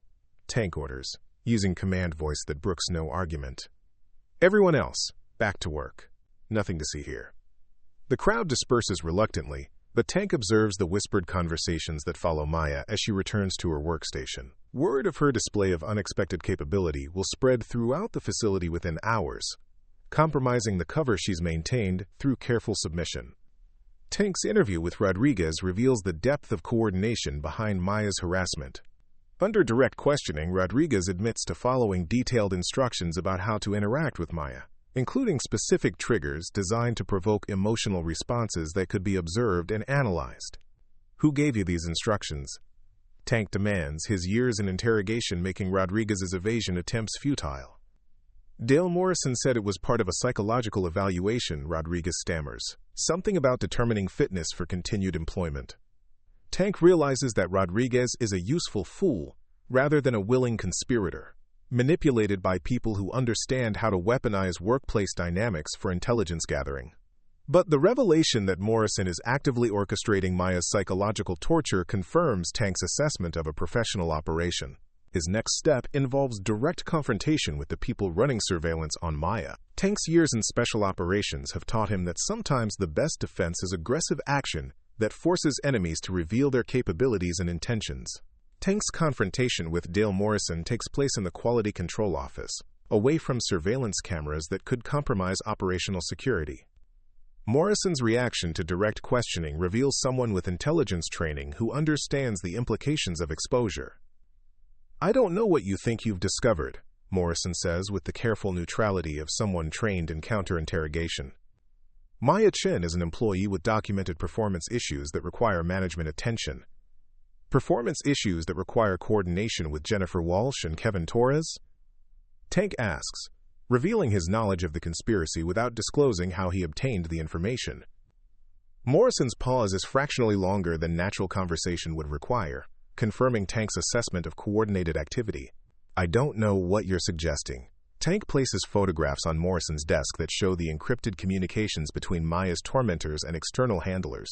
Tank orders, using command voice that brooks no argument. "Everyone else, back to work. Nothing to see here." The crowd disperses reluctantly, but Tank observes the whispered conversations that follow Maya as she returns to her workstation. Word of her display of unexpected capability will spread throughout the facility within hours, compromising the cover she's maintained through careful submission. Tank's interview with Rodriguez reveals the depth of coordination behind Maya's harassment. Under direct questioning, Rodriguez admits to following detailed instructions about how to interact with Maya, including specific triggers designed to provoke emotional responses that could be observed and analyzed. Who gave you these instructions? Tank demands, his years in interrogation making Rodriguez's evasion attempts futile. Dale Morrison said it was part of a psychological evaluation, Rodriguez stammers. Something about determining fitness for continued employment. Tank realizes that Rodriguez is a useful fool rather than a willing conspirator, manipulated by people who understand how to weaponize workplace dynamics for intelligence gathering. But the revelation that Morrison is actively orchestrating Maya's psychological torture confirms Tank's assessment of a professional operation. His next step involves direct confrontation with the people running surveillance on Maya. Tank's years in special operations have taught him that sometimes the best defense is aggressive action that forces enemies to reveal their capabilities and intentions. Tank's confrontation with Dale Morrison takes place in the Quality Control Office, away from surveillance cameras that could compromise operational security. Morrison's reaction to direct questioning reveals someone with intelligence training who understands the implications of exposure. "I don't know what you think you've discovered," Morrison says with the careful neutrality of someone trained in counter-interrogation. Maya Chen is an employee with documented performance issues that require management attention. Performance issues that require coordination with Jennifer Walsh and Kevin Torres? Tank asks, revealing his knowledge of the conspiracy without disclosing how he obtained the information. Morrison's pause is fractionally longer than natural conversation would require, confirming Tank's assessment of coordinated activity. "I don't know what you're suggesting." Tank places photographs on Morrison's desk that show the encrypted communications between Maya's tormentors and external handlers.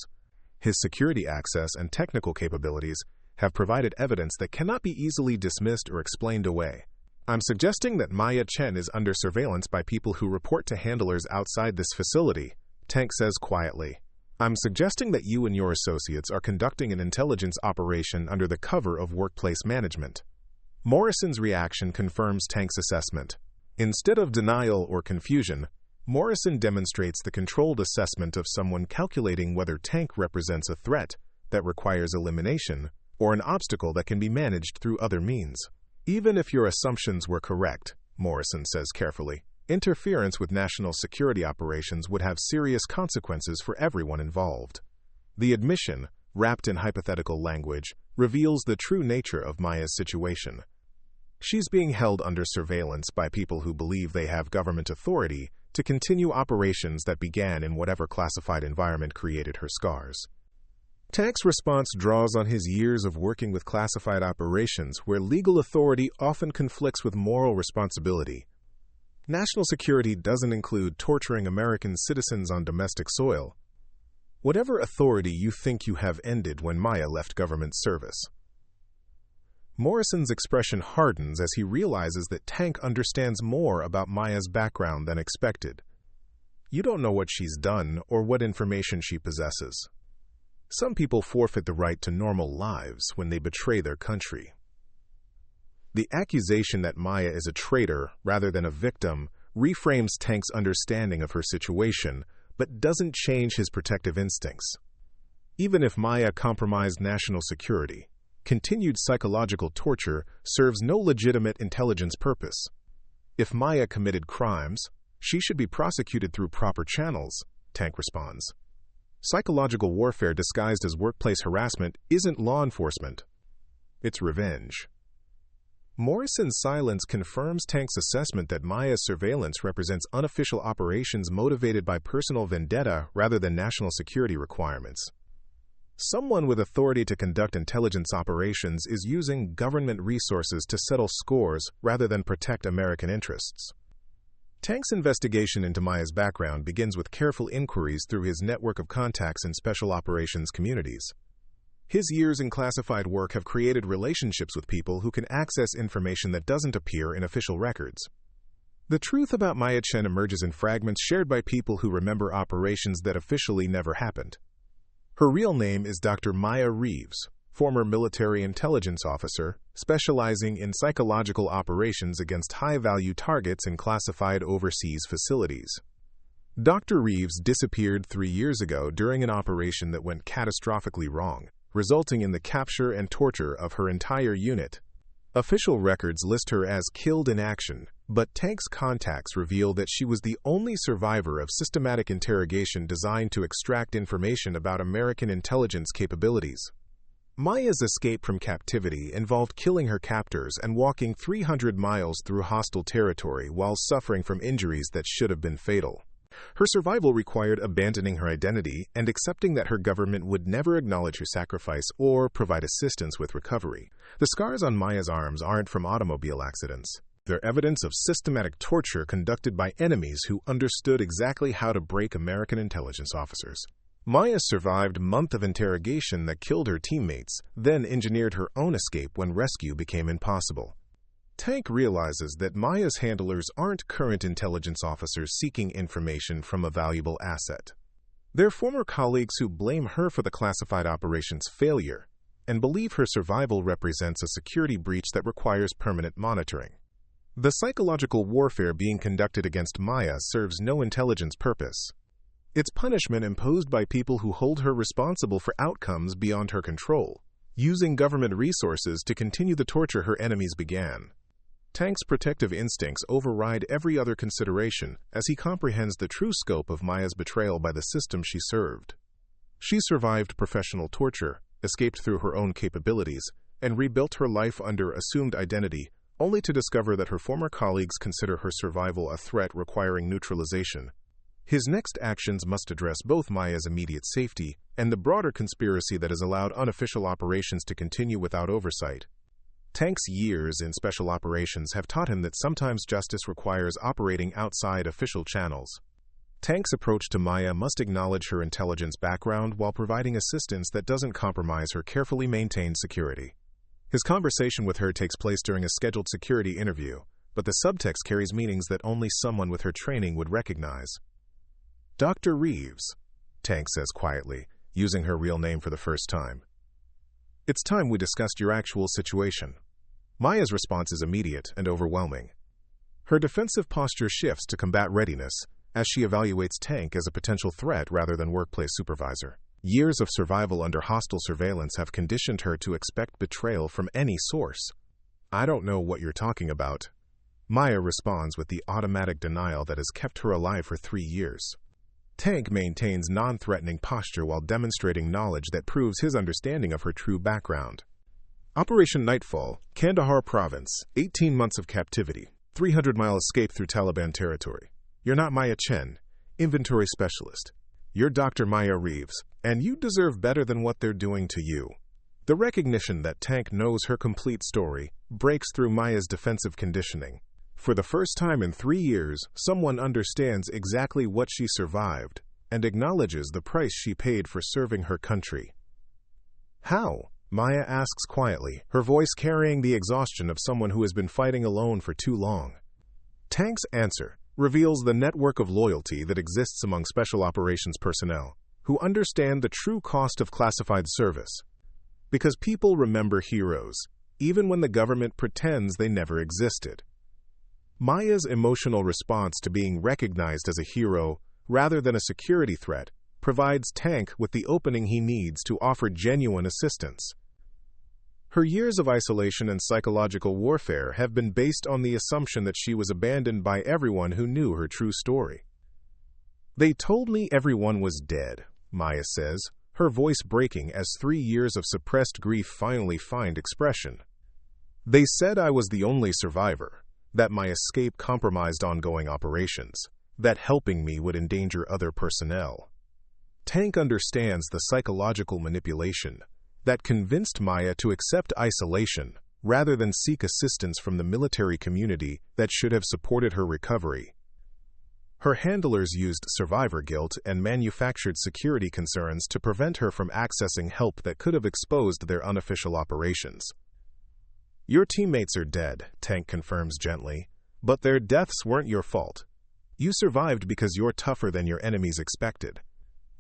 His security access and technical capabilities have provided evidence that cannot be easily dismissed or explained away. "I'm suggesting that Maya Chen is under surveillance by people who report to handlers outside this facility," Tank says quietly. "I'm suggesting that you and your associates are conducting an intelligence operation under the cover of workplace management." Morrison's reaction confirms Tank's assessment. Instead of denial or confusion, Morrison demonstrates the controlled assessment of someone calculating whether Tank represents a threat that requires elimination or an obstacle that can be managed through other means. "Even if your assumptions were correct," Morrison says carefully, "interference with national security operations would have serious consequences for everyone involved." The admission, wrapped in hypothetical language, reveals the true nature of Maya's situation. She's being held under surveillance by people who believe they have government authority to continue operations that began in whatever classified environment created her scars. Tank's response draws on his years of working with classified operations where legal authority often conflicts with moral responsibility. National security doesn't include torturing American citizens on domestic soil. Whatever authority you think you have ended when Maya left government service. Morrison's expression hardens as he realizes that Tank understands more about Maya's background than expected. "You don't know what she's done or what information she possesses. Some people forfeit the right to normal lives when they betray their country." The accusation that Maya is a traitor rather than a victim reframes Tank's understanding of her situation, but doesn't change his protective instincts. Even if Maya compromised national security, continued psychological torture serves no legitimate intelligence purpose. If Maya committed crimes, she should be prosecuted through proper channels, Tank responds. Psychological warfare disguised as workplace harassment isn't law enforcement. It's revenge. Morrison's silence confirms Tank's assessment that Maya's surveillance represents unofficial operations motivated by personal vendetta rather than national security requirements. Someone with authority to conduct intelligence operations is using government resources to settle scores rather than protect American interests. Tank's investigation into Maya's background begins with careful inquiries through his network of contacts in special operations communities. His years in classified work have created relationships with people who can access information that doesn't appear in official records. The truth about Maya Chen emerges in fragments shared by people who remember operations that officially never happened. Her real name is Dr. Maya Reeves, former military intelligence officer, specializing in psychological operations against high-value targets in classified overseas facilities. Dr. Reeves disappeared 3 years ago during an operation that went catastrophically wrong, resulting in the capture and torture of her entire unit. Official records list her as killed in action, but Tank's contacts reveal that she was the only survivor of systematic interrogation designed to extract information about American intelligence capabilities. Maya's escape from captivity involved killing her captors and walking 300 miles through hostile territory while suffering from injuries that should have been fatal. Her survival required abandoning her identity and accepting that her government would never acknowledge her sacrifice or provide assistance with recovery. The scars on Maya's arms aren't from automobile accidents. They're evidence of systematic torture conducted by enemies who understood exactly how to break American intelligence officers. Maya survived a month of interrogation that killed her teammates, then engineered her own escape when rescue became impossible. Tank realizes that Maya's handlers aren't current intelligence officers seeking information from a valuable asset. They're former colleagues who blame her for the classified operation's failure and believe her survival represents a security breach that requires permanent monitoring. The psychological warfare being conducted against Maya serves no intelligence purpose. It's punishment imposed by people who hold her responsible for outcomes beyond her control, using government resources to continue the torture her enemies began. Tank's protective instincts override every other consideration as he comprehends the true scope of Maya's betrayal by the system she served. She survived professional torture, escaped through her own capabilities, and rebuilt her life under assumed identity, only to discover that her former colleagues consider her survival a threat requiring neutralization. His next actions must address both Maya's immediate safety and the broader conspiracy that has allowed unofficial operations to continue without oversight. Tank's years in special operations have taught him that sometimes justice requires operating outside official channels. Tank's approach to Maya must acknowledge her intelligence background while providing assistance that doesn't compromise her carefully maintained security. His conversation with her takes place during a scheduled security interview, but the subtext carries meanings that only someone with her training would recognize. Dr. Reeves, Tank says quietly, using her real name for the first time. It's time we discussed your actual situation. Maya's response is immediate and overwhelming. Her defensive posture shifts to combat readiness as she evaluates Tank as a potential threat rather than workplace supervisor. Years of survival under hostile surveillance have conditioned her to expect betrayal from any source. I don't know what you're talking about. Maya responds with the automatic denial that has kept her alive for 3 years. Tank maintains non-threatening posture while demonstrating knowledge that proves his understanding of her true background. Operation Nightfall, Kandahar Province, 18 months of captivity, 300-mile escape through Taliban territory. You're not Maya Chen, inventory specialist. You're Dr. Maya Reeves, and you deserve better than what they're doing to you. The recognition that Tank knows her complete story breaks through Maya's defensive conditioning. For the first time in 3 years, someone understands exactly what she survived and acknowledges the price she paid for serving her country. How? Maya asks quietly, her voice carrying the exhaustion of someone who has been fighting alone for too long. Tank's answer reveals the network of loyalty that exists among special operations personnel, who understand the true cost of classified service. Because people remember heroes, even when the government pretends they never existed. Maya's emotional response to being recognized as a hero, rather than a security threat, provides Tank with the opening he needs to offer genuine assistance. Her years of isolation and psychological warfare have been based on the assumption that she was abandoned by everyone who knew her true story. They told me everyone was dead, Maya says, her voice breaking as 3 years of suppressed grief finally find expression. They said I was the only survivor, that my escape compromised ongoing operations, that helping me would endanger other personnel. Tank understands the psychological manipulation that convinced Maya to accept isolation rather than seek assistance from the military community that should have supported her recovery. Her handlers used survivor guilt and manufactured security concerns to prevent her from accessing help that could have exposed their unofficial operations. Your teammates are dead, Tank confirms gently, But their deaths weren't your fault. You survived because you're tougher than your enemies expected.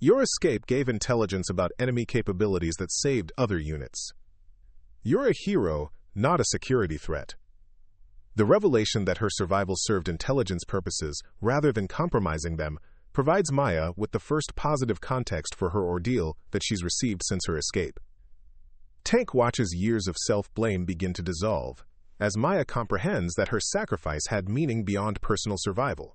Your escape gave intelligence about enemy capabilities that saved other units. You're a hero, not a security threat. The revelation that her survival served intelligence purposes rather than compromising them provides Maya with the first positive context for her ordeal that she's received since her escape. Tank watches years of self-blame begin to dissolve, as Maya comprehends that her sacrifice had meaning beyond personal survival.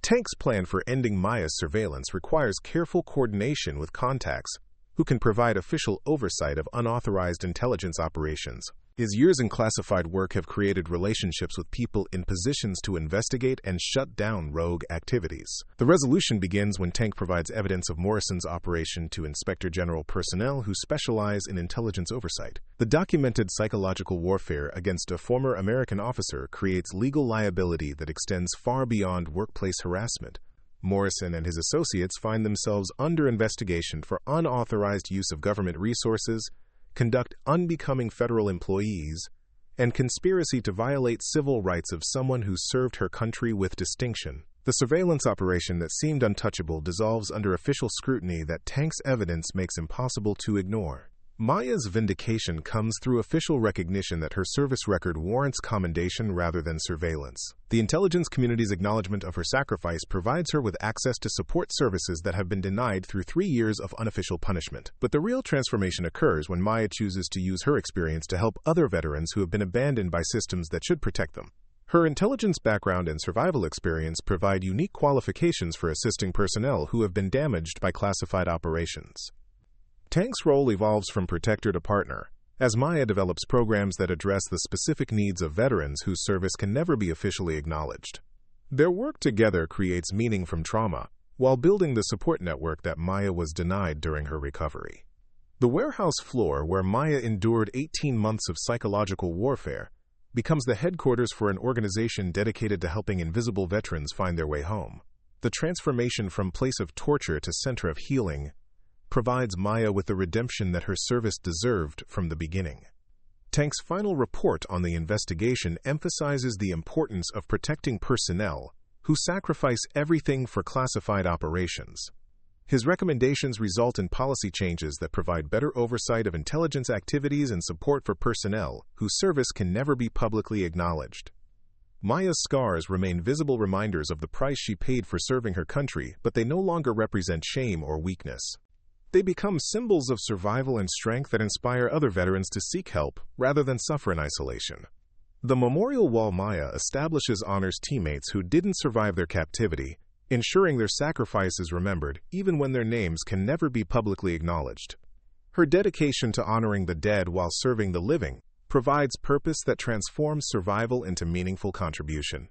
Tank's plan for ending Maya's surveillance requires careful coordination with contacts who can provide official oversight of unauthorized intelligence operations. His years in classified work have created relationships with people in positions to investigate and shut down rogue activities. The resolution begins when Tank provides evidence of Morrison's operation to Inspector General personnel who specialize in intelligence oversight. The documented psychological warfare against a former American officer creates legal liability that extends far beyond workplace harassment. Morrison and his associates find themselves under investigation for unauthorized use of government resources, conduct unbecoming federal employees, and conspiracy to violate civil rights of someone who served her country with distinction. The surveillance operation that seemed untouchable dissolves under official scrutiny that Tank's evidence makes impossible to ignore. Maya's vindication comes through official recognition that her service record warrants commendation rather than surveillance. The intelligence community's acknowledgement of her sacrifice provides her with access to support services that have been denied through 3 years of unofficial punishment. But the real transformation occurs when Maya chooses to use her experience to help other veterans who have been abandoned by systems that should protect them. Her intelligence background and survival experience provide unique qualifications for assisting personnel who have been damaged by classified operations. Tank's role evolves from protector to partner, as Maya develops programs that address the specific needs of veterans whose service can never be officially acknowledged. Their work together creates meaning from trauma, while building the support network that Maya was denied during her recovery. The warehouse floor, where Maya endured 18 months of psychological warfare, becomes the headquarters for an organization dedicated to helping invisible veterans find their way home. The transformation from place of torture to center of healing provides Maya with the redemption that her service deserved from the beginning. Tank's final report on the investigation emphasizes the importance of protecting personnel who sacrifice everything for classified operations. His recommendations result in policy changes that provide better oversight of intelligence activities and support for personnel whose service can never be publicly acknowledged. Maya's scars remain visible reminders of the price she paid for serving her country, but they no longer represent shame or weakness. They become symbols of survival and strength that inspire other veterans to seek help rather than suffer in isolation. The memorial wall Maya establishes honors teammates who didn't survive their captivity, ensuring their sacrifice is remembered even when their names can never be publicly acknowledged. Her dedication to honoring the dead while serving the living provides purpose that transforms survival into meaningful contribution.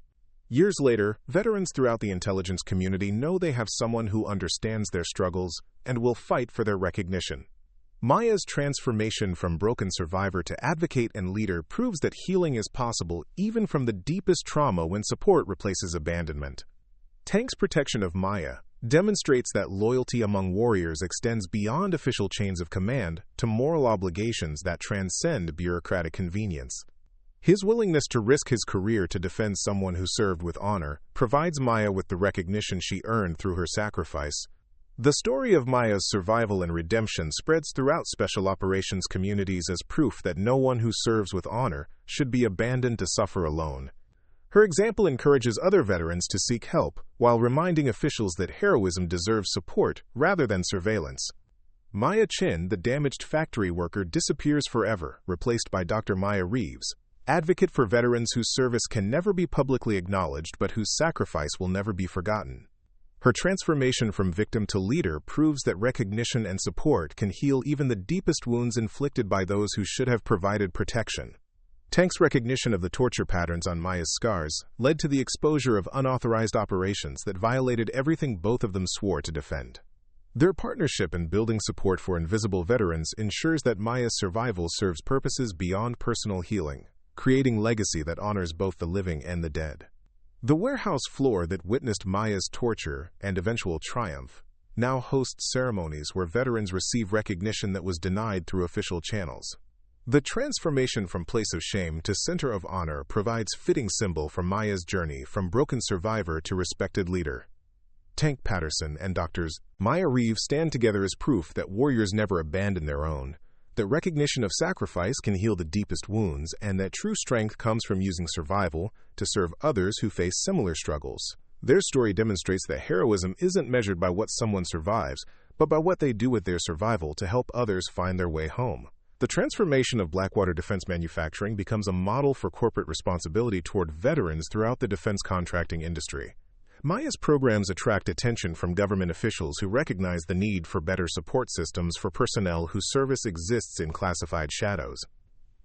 Years later, veterans throughout the intelligence community know they have someone who understands their struggles and will fight for their recognition. Maya's transformation from broken survivor to advocate and leader proves that healing is possible even from the deepest trauma when support replaces abandonment. Tank's protection of Maya demonstrates that loyalty among warriors extends beyond official chains of command to moral obligations that transcend bureaucratic convenience. His willingness to risk his career to defend someone who served with honor provides Maya with the recognition she earned through her sacrifice. The story of Maya's survival and redemption spreads throughout special operations communities as proof that no one who serves with honor should be abandoned to suffer alone. Her example encourages other veterans to seek help, while reminding officials that heroism deserves support rather than surveillance. Maya Chin, the damaged factory worker, disappears forever, replaced by Dr. Maya Reeves, advocate for veterans whose service can never be publicly acknowledged but whose sacrifice will never be forgotten. Her transformation from victim to leader proves that recognition and support can heal even the deepest wounds inflicted by those who should have provided protection. Tank's recognition of the torture patterns on Maya's scars led to the exposure of unauthorized operations that violated everything both of them swore to defend. Their partnership in building support for invisible veterans ensures that Maya's survival serves purposes beyond personal healing, creating legacy that honors both the living and the dead. The warehouse floor that witnessed Maya's torture and eventual triumph now hosts ceremonies where veterans receive recognition that was denied through official channels. The transformation from place of shame to center of honor provides fitting symbol for Maya's journey from broken survivor to respected leader. Tank Patterson and Drs. Maya Reeve stand together as proof that warriors never abandon their own, that recognition of sacrifice can heal the deepest wounds, and that true strength comes from using survival to serve others who face similar struggles. Their story demonstrates that heroism isn't measured by what someone survives, but by what they do with their survival to help others find their way home. The transformation of Blackwater Defense Manufacturing becomes a model for corporate responsibility toward veterans throughout the defense contracting industry. Maya's programs attract attention from government officials who recognize the need for better support systems for personnel whose service exists in classified shadows.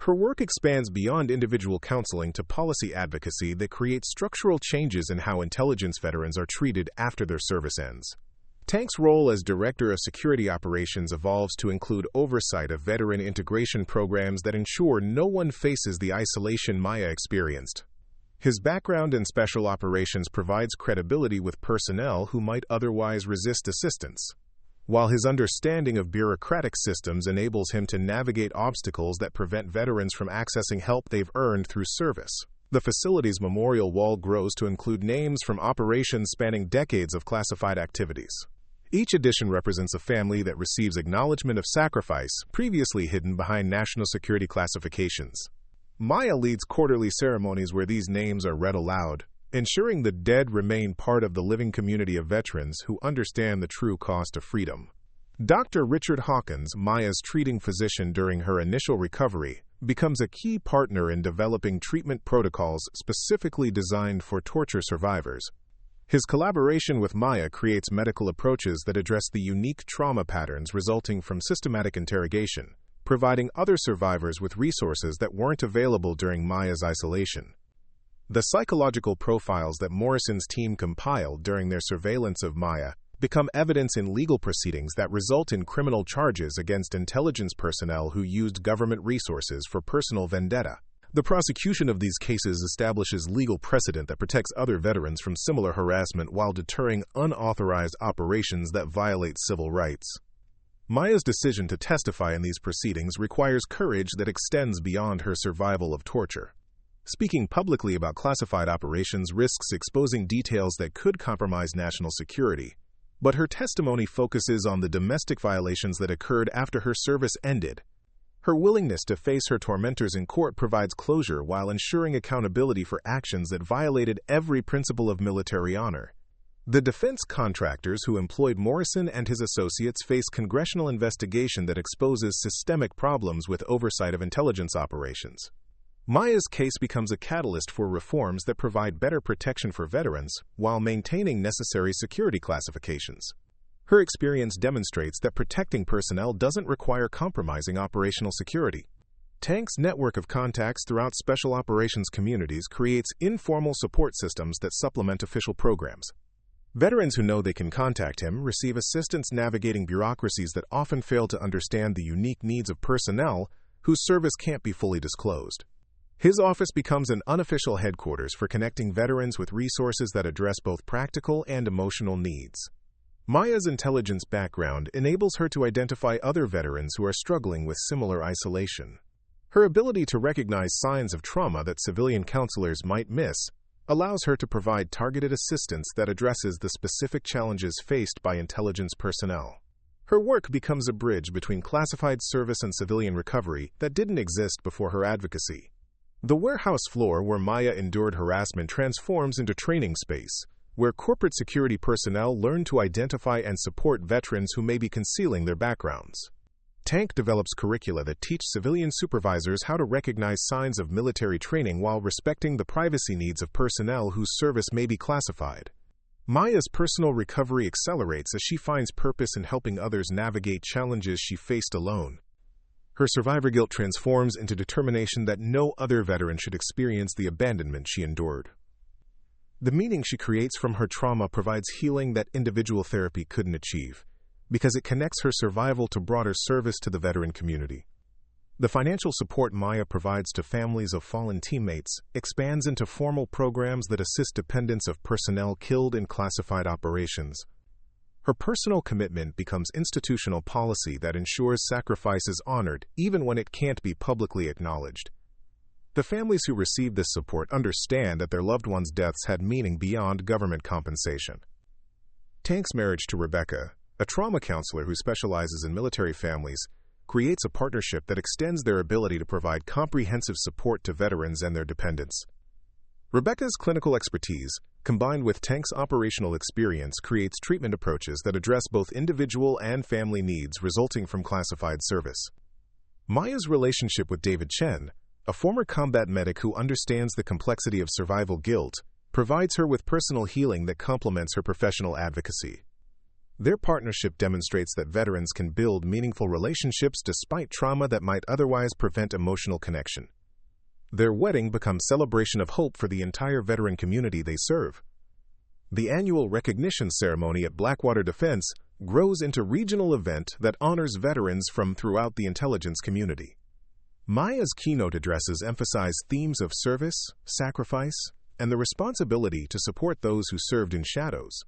Her work expands beyond individual counseling to policy advocacy that creates structural changes in how intelligence veterans are treated after their service ends. Tank's role as Director of Security Operations evolves to include oversight of veteran integration programs that ensure no one faces the isolation Maya experienced. His background in special operations provides credibility with personnel who might otherwise resist assistance, while his understanding of bureaucratic systems enables him to navigate obstacles that prevent veterans from accessing help they've earned through service. The facility's memorial wall grows to include names from operations spanning decades of classified activities. Each edition represents a family that receives acknowledgement of sacrifice previously hidden behind national security classifications. Maya leads quarterly ceremonies where these names are read aloud, ensuring the dead remain part of the living community of veterans who understand the true cost of freedom. Dr. Richard Hawkins, Maya's treating physician during her initial recovery, becomes a key partner in developing treatment protocols specifically designed for torture survivors. His collaboration with Maya creates medical approaches that address the unique trauma patterns resulting from systematic interrogation, providing other survivors with resources that weren't available during Maya's isolation. The psychological profiles that Morrison's team compiled during their surveillance of Maya become evidence in legal proceedings that result in criminal charges against intelligence personnel who used government resources for personal vendetta. The prosecution of these cases establishes legal precedent that protects other veterans from similar harassment while deterring unauthorized operations that violate civil rights. Maya's decision to testify in these proceedings requires courage that extends beyond her survival of torture. Speaking publicly about classified operations risks exposing details that could compromise national security, but her testimony focuses on the domestic violations that occurred after her service ended. Her willingness to face her tormentors in court provides closure while ensuring accountability for actions that violated every principle of military honor. The defense contractors who employed Morrison and his associates face congressional investigation that exposes systemic problems with oversight of intelligence operations. Maya's case becomes a catalyst for reforms that provide better protection for veterans while maintaining necessary security classifications. Her experience demonstrates that protecting personnel doesn't require compromising operational security. Tank's network of contacts throughout special operations communities creates informal support systems that supplement official programs. Veterans who know they can contact him receive assistance navigating bureaucracies that often fail to understand the unique needs of personnel whose service can't be fully disclosed. His office becomes an unofficial headquarters for connecting veterans with resources that address both practical and emotional needs. Maya's intelligence background enables her to identify other veterans who are struggling with similar isolation. Her ability to recognize signs of trauma that civilian counselors might miss allows her to provide targeted assistance that addresses the specific challenges faced by intelligence personnel. Her work becomes a bridge between classified service and civilian recovery that didn't exist before her advocacy. The warehouse floor where Maya endured harassment transforms into training space, where corporate security personnel learn to identify and support veterans who may be concealing their backgrounds. Tank develops curricula that teach civilian supervisors how to recognize signs of military training while respecting the privacy needs of personnel whose service may be classified. Maya's personal recovery accelerates as she finds purpose in helping others navigate challenges she faced alone. Her survivor guilt transforms into determination that no other veteran should experience the abandonment she endured. The meaning she creates from her trauma provides healing that individual therapy couldn't achieve, because it connects her survival to broader service to the veteran community. The financial support Maya provides to families of fallen teammates expands into formal programs that assist dependents of personnel killed in classified operations. Her personal commitment becomes institutional policy that ensures sacrifice is honored even when it can't be publicly acknowledged. The families who receive this support understand that their loved ones' deaths had meaning beyond government compensation. Tank's marriage to Rebecca, a trauma counselor who specializes in military families, creates a partnership that extends their ability to provide comprehensive support to veterans and their dependents. Rebecca's clinical expertise, combined with Tank's operational experience, creates treatment approaches that address both individual and family needs resulting from classified service. Maya's relationship with David Chen, a former combat medic who understands the complexity of survival guilt, provides her with personal healing that complements her professional advocacy. Their partnership demonstrates that veterans can build meaningful relationships despite trauma that might otherwise prevent emotional connection. Their wedding becomes a celebration of hope for the entire veteran community they serve. The annual recognition ceremony at Blackwater Defense grows into a regional event that honors veterans from throughout the intelligence community. Maya's keynote addresses emphasize themes of service, sacrifice, and the responsibility to support those who served in shadows.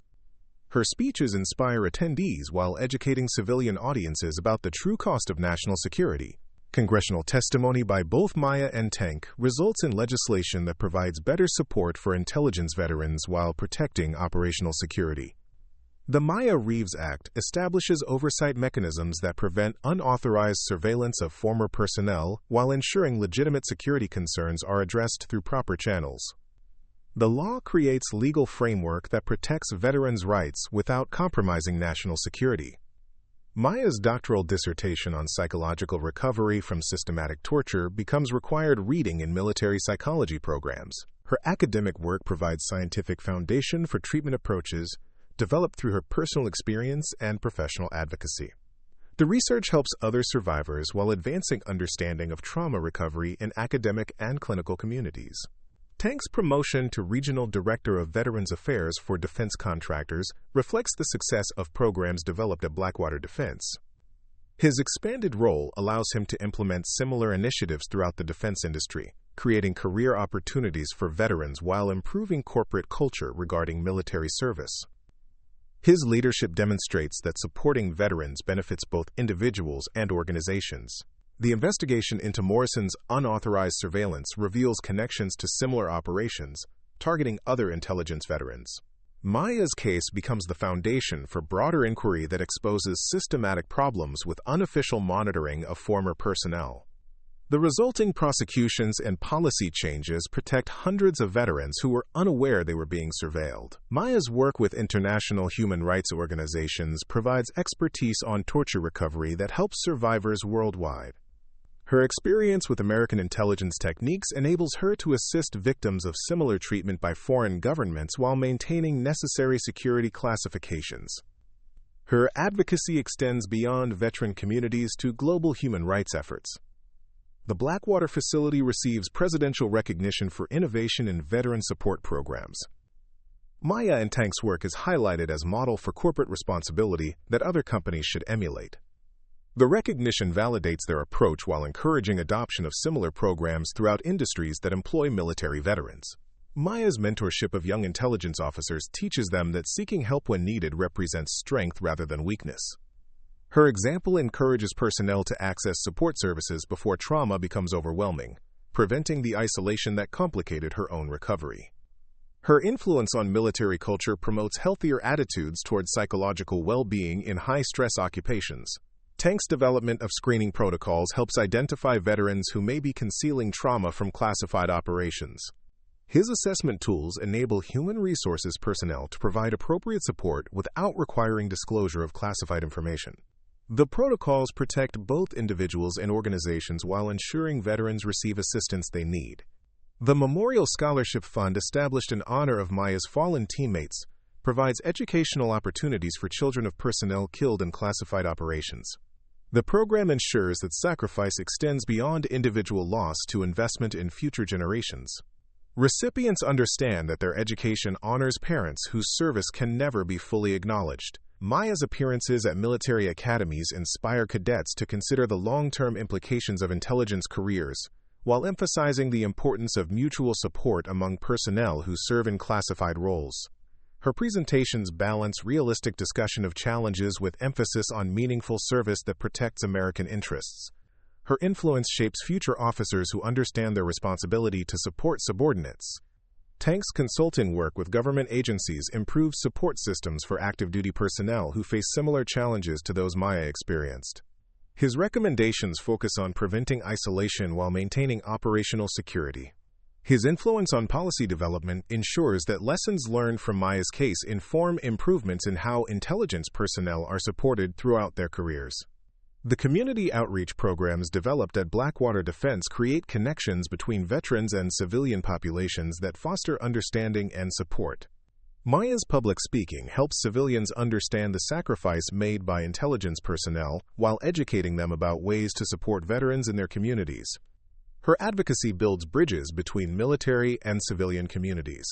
Her speeches inspire attendees while educating civilian audiences about the true cost of national security. Congressional testimony by both Maya and Tank results in legislation that provides better support for intelligence veterans while protecting operational security. The Maya-Reeves Act establishes oversight mechanisms that prevent unauthorized surveillance of former personnel while ensuring legitimate security concerns are addressed through proper channels. The law creates legal framework that protects veterans' rights without compromising national security. Maya's doctoral dissertation on psychological recovery from systematic torture becomes required reading in military psychology programs. Her academic work provides scientific foundation for treatment approaches developed through her personal experience and professional advocacy. The research helps other survivors while advancing understanding of trauma recovery in academic and clinical communities. Tank's promotion to Regional Director of Veterans Affairs for Defense Contractors reflects the success of programs developed at Blackwater Defense. His expanded role allows him to implement similar initiatives throughout the defense industry, creating career opportunities for veterans while improving corporate culture regarding military service. His leadership demonstrates that supporting veterans benefits both individuals and organizations. The investigation into Morrison's unauthorized surveillance reveals connections to similar operations, targeting other intelligence veterans. Maya's case becomes the foundation for broader inquiry that exposes systematic problems with unofficial monitoring of former personnel. The resulting prosecutions and policy changes protect hundreds of veterans who were unaware they were being surveilled. Maya's work with international human rights organizations provides expertise on torture recovery that helps survivors worldwide. Her experience with American intelligence techniques enables her to assist victims of similar treatment by foreign governments while maintaining necessary security classifications. Her advocacy extends beyond veteran communities to global human rights efforts. The Blackwater facility receives presidential recognition for innovation in veteran support programs. Maya and Tank's work is highlighted as a model for corporate responsibility that other companies should emulate. The recognition validates their approach while encouraging adoption of similar programs throughout industries that employ military veterans. Maya's mentorship of young intelligence officers teaches them that seeking help when needed represents strength rather than weakness. Her example encourages personnel to access support services before trauma becomes overwhelming, preventing the isolation that complicated her own recovery. Her influence on military culture promotes healthier attitudes towards psychological well-being in high-stress occupations. Tank's development of screening protocols helps identify veterans who may be concealing trauma from classified operations. His assessment tools enable human resources personnel to provide appropriate support without requiring disclosure of classified information. The protocols protect both individuals and organizations while ensuring veterans receive assistance they need. The Memorial Scholarship Fund, established in honor of Maya's fallen teammates, provides educational opportunities for children of personnel killed in classified operations. The program ensures that sacrifice extends beyond individual loss to investment in future generations. Recipients understand that their education honors parents whose service can never be fully acknowledged. Maya's appearances at military academies inspire cadets to consider the long-term implications of intelligence careers, while emphasizing the importance of mutual support among personnel who serve in classified roles. Her presentations balance realistic discussion of challenges with emphasis on meaningful service that protects American interests. Her influence shapes future officers who understand their responsibility to support subordinates. Tank's consulting work with government agencies improves support systems for active duty personnel who face similar challenges to those Maya experienced. His recommendations focus on preventing isolation while maintaining operational security. His influence on policy development ensures that lessons learned from Maya's case inform improvements in how intelligence personnel are supported throughout their careers. The community outreach programs developed at Blackwater Defense create connections between veterans and civilian populations that foster understanding and support. Maya's public speaking helps civilians understand the sacrifice made by intelligence personnel while educating them about ways to support veterans in their communities. Her advocacy builds bridges between military and civilian communities.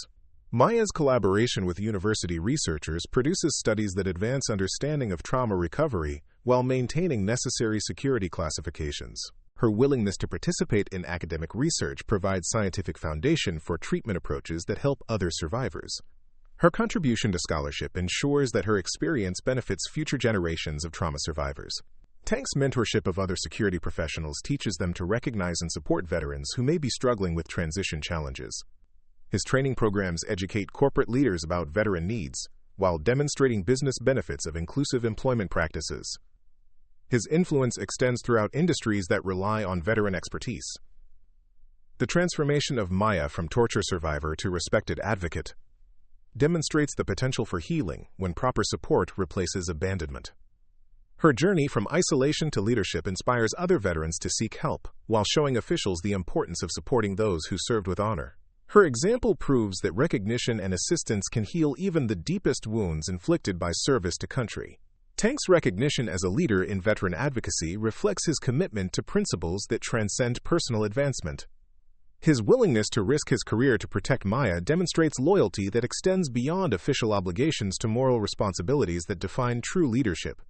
Maya's collaboration with university researchers produces studies that advance understanding of trauma recovery while maintaining necessary security classifications. Her willingness to participate in academic research provides scientific foundation for treatment approaches that help other survivors. Her contribution to scholarship ensures that her experience benefits future generations of trauma survivors. Tank's mentorship of other security professionals teaches them to recognize and support veterans who may be struggling with transition challenges. His training programs educate corporate leaders about veteran needs, while demonstrating business benefits of inclusive employment practices. His influence extends throughout industries that rely on veteran expertise. The transformation of Maya from torture survivor to respected advocate demonstrates the potential for healing when proper support replaces abandonment. Her journey from isolation to leadership inspires other veterans to seek help, while showing officials the importance of supporting those who served with honor. Her example proves that recognition and assistance can heal even the deepest wounds inflicted by service to country. Tank's recognition as a leader in veteran advocacy reflects his commitment to principles that transcend personal advancement. His willingness to risk his career to protect Maya demonstrates loyalty that extends beyond official obligations to moral responsibilities that define true leadership.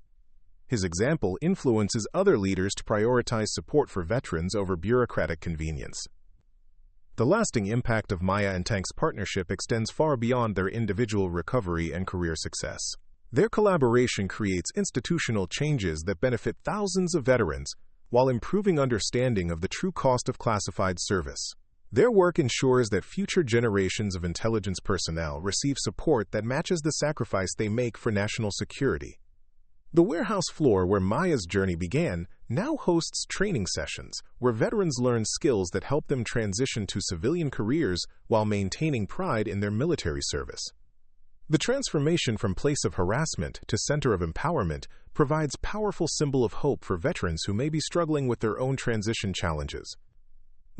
His example influences other leaders to prioritize support for veterans over bureaucratic convenience. The lasting impact of Maya and Tank's partnership extends far beyond their individual recovery and career success. Their collaboration creates institutional changes that benefit thousands of veterans, while improving understanding of the true cost of classified service. Their work ensures that future generations of intelligence personnel receive support that matches the sacrifice they make for national security. The warehouse floor where Maya's journey began now hosts training sessions where veterans learn skills that help them transition to civilian careers while maintaining pride in their military service. The transformation from place of harassment to center of empowerment provides a powerful symbol of hope for veterans who may be struggling with their own transition challenges.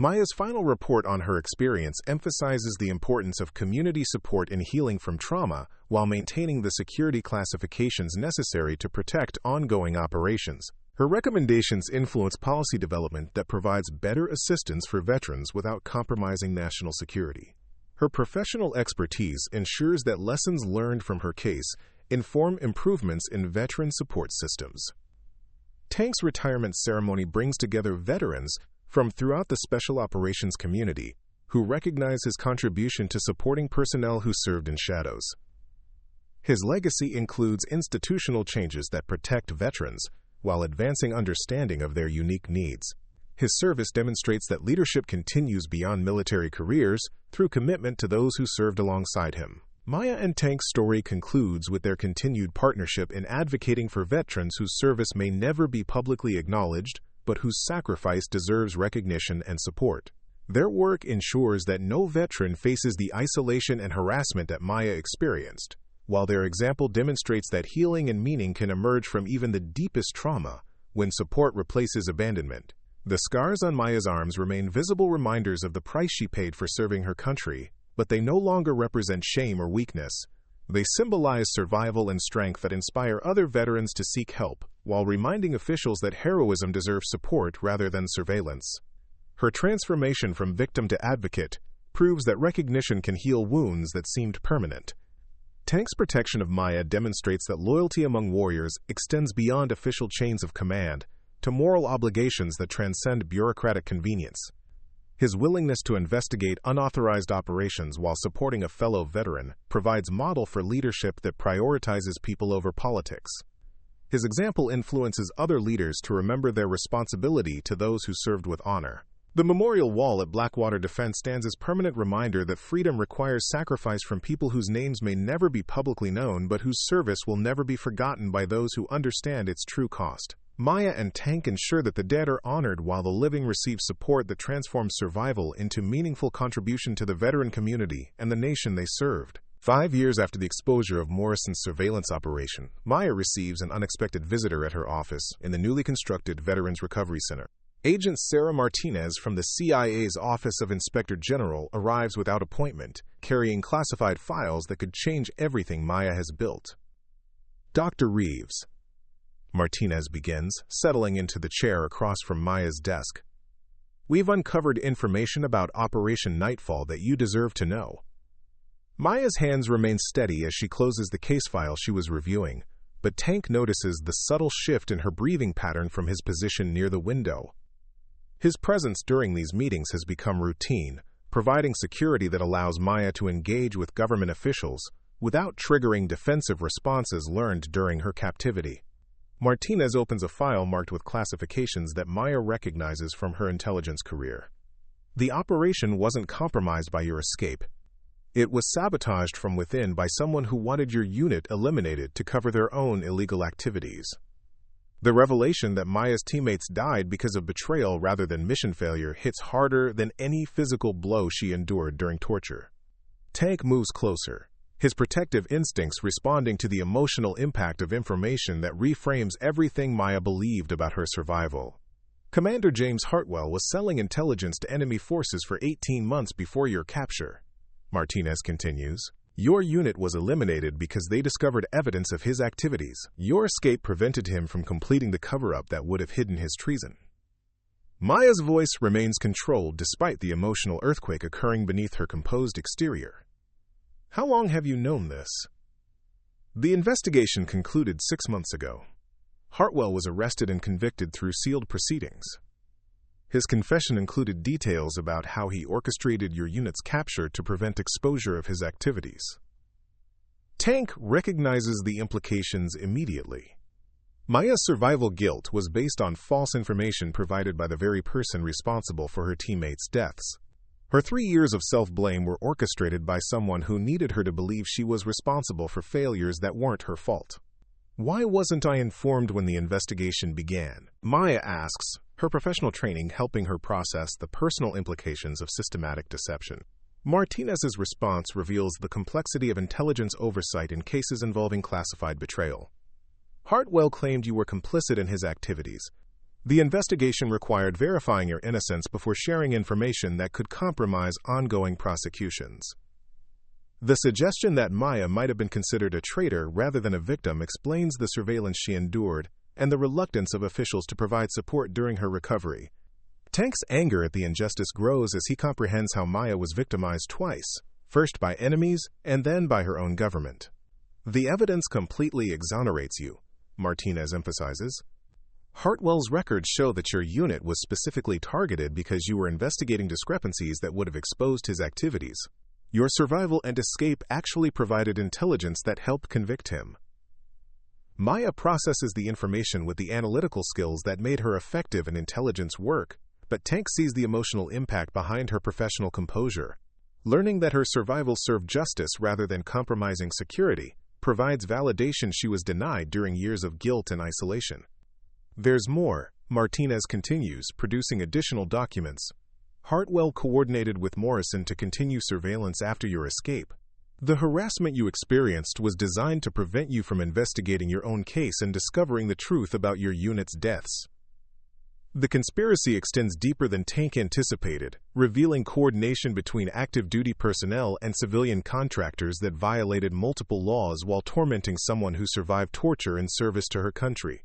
Maya's final report on her experience emphasizes the importance of community support in healing from trauma while maintaining the security classifications necessary to protect ongoing operations. Her recommendations influence policy development that provides better assistance for veterans without compromising national security. Her professional expertise ensures that lessons learned from her case inform improvements in veteran support systems. Tank's retirement ceremony brings together veterans from throughout the special operations community who recognize his contribution to supporting personnel who served in shadows. His legacy includes institutional changes that protect veterans while advancing understanding of their unique needs. His service demonstrates that leadership continues beyond military careers through commitment to those who served alongside him. Maya and Tank's story concludes with their continued partnership in advocating for veterans whose service may never be publicly acknowledged, but whose sacrifice deserves recognition and support. Their work ensures that no veteran faces the isolation and harassment that Maya experienced, while their example demonstrates that healing and meaning can emerge from even the deepest trauma when support replaces abandonment. The scars on Maya's arms remain visible reminders of the price she paid for serving her country, but they no longer represent shame or weakness. They symbolize survival and strength that inspire other veterans to seek help, while reminding officials that heroism deserves support rather than surveillance. Her transformation from victim to advocate proves that recognition can heal wounds that seemed permanent. Tank's protection of Maya demonstrates that loyalty among warriors extends beyond official chains of command to moral obligations that transcend bureaucratic convenience. His willingness to investigate unauthorized operations while supporting a fellow veteran provides model for leadership that prioritizes people over politics. His example influences other leaders to remember their responsibility to those who served with honor. The memorial wall at Blackwater Defense stands as permanent reminder that freedom requires sacrifice from people whose names may never be publicly known but whose service will never be forgotten by those who understand its true cost. Maya and Tank ensure that the dead are honored while the living receive support that transforms survival into meaningful contribution to the veteran community and the nation they served. 5 years after the exposure of Morrison's surveillance operation, Maya receives an unexpected visitor at her office in the newly constructed Veterans Recovery Center. Agent Sarah Martinez from the CIA's Office of Inspector General arrives without appointment, carrying classified files that could change everything Maya has built. Dr. Reeves, Martinez begins, settling into the chair across from Maya's desk. We've uncovered information about Operation Nightfall that you deserve to know. Maya's hands remain steady as she closes the case file she was reviewing, but Tank notices the subtle shift in her breathing pattern from his position near the window. His presence during these meetings has become routine, providing security that allows Maya to engage with government officials without triggering defensive responses learned during her captivity. Martinez opens a file marked with classifications that Maya recognizes from her intelligence career. The operation wasn't compromised by your escape. It was sabotaged from within by someone who wanted your unit eliminated to cover their own illegal activities. The revelation that Maya's teammates died because of betrayal rather than mission failure hits harder than any physical blow she endured during torture. Tank moves closer, his protective instincts responding to the emotional impact of information that reframes everything Maya believed about her survival. Commander James Hartwell was selling intelligence to enemy forces for 18 months before your capture. Martinez continues. Your unit was eliminated because they discovered evidence of his activities. Your escape prevented him from completing the cover-up that would have hidden his treason. Maya's voice remains controlled despite the emotional earthquake occurring beneath her composed exterior. How long have you known this? The investigation concluded 6 months ago. Hartwell was arrested and convicted through sealed proceedings. His confession included details about how he orchestrated your unit's capture to prevent exposure of his activities. Tank recognizes the implications immediately. Maya's survival guilt was based on false information provided by the very person responsible for her teammates' deaths. Her 3 years of self-blame were orchestrated by someone who needed her to believe she was responsible for failures that weren't her fault. Why wasn't I informed when the investigation began? Maya asks, her professional training helping her process the personal implications of systematic deception. Martinez's response reveals the complexity of intelligence oversight in cases involving classified betrayal. Hartwell claimed you were complicit in his activities. The investigation required verifying your innocence before sharing information that could compromise ongoing prosecutions. The suggestion that Maya might have been considered a traitor rather than a victim explains the surveillance she endured and the reluctance of officials to provide support during her recovery. Tank's anger at the injustice grows as he comprehends how Maya was victimized twice, first by enemies and then by her own government. The evidence completely exonerates you, Martinez emphasizes. Hartwell's records show that your unit was specifically targeted because you were investigating discrepancies that would have exposed his activities. Your survival and escape actually provided intelligence that helped convict him. Maya processes the information with the analytical skills that made her effective in intelligence work, but Tank sees the emotional impact behind her professional composure. Learning that her survival served justice rather than compromising security provides validation she was denied during years of guilt and isolation. There's more, Martinez continues, producing additional documents. Hartwell coordinated with Morrison to continue surveillance after your escape. The harassment you experienced was designed to prevent you from investigating your own case and discovering the truth about your unit's deaths. The conspiracy extends deeper than Tank anticipated, revealing coordination between active duty personnel and civilian contractors that violated multiple laws while tormenting someone who survived torture in service to her country.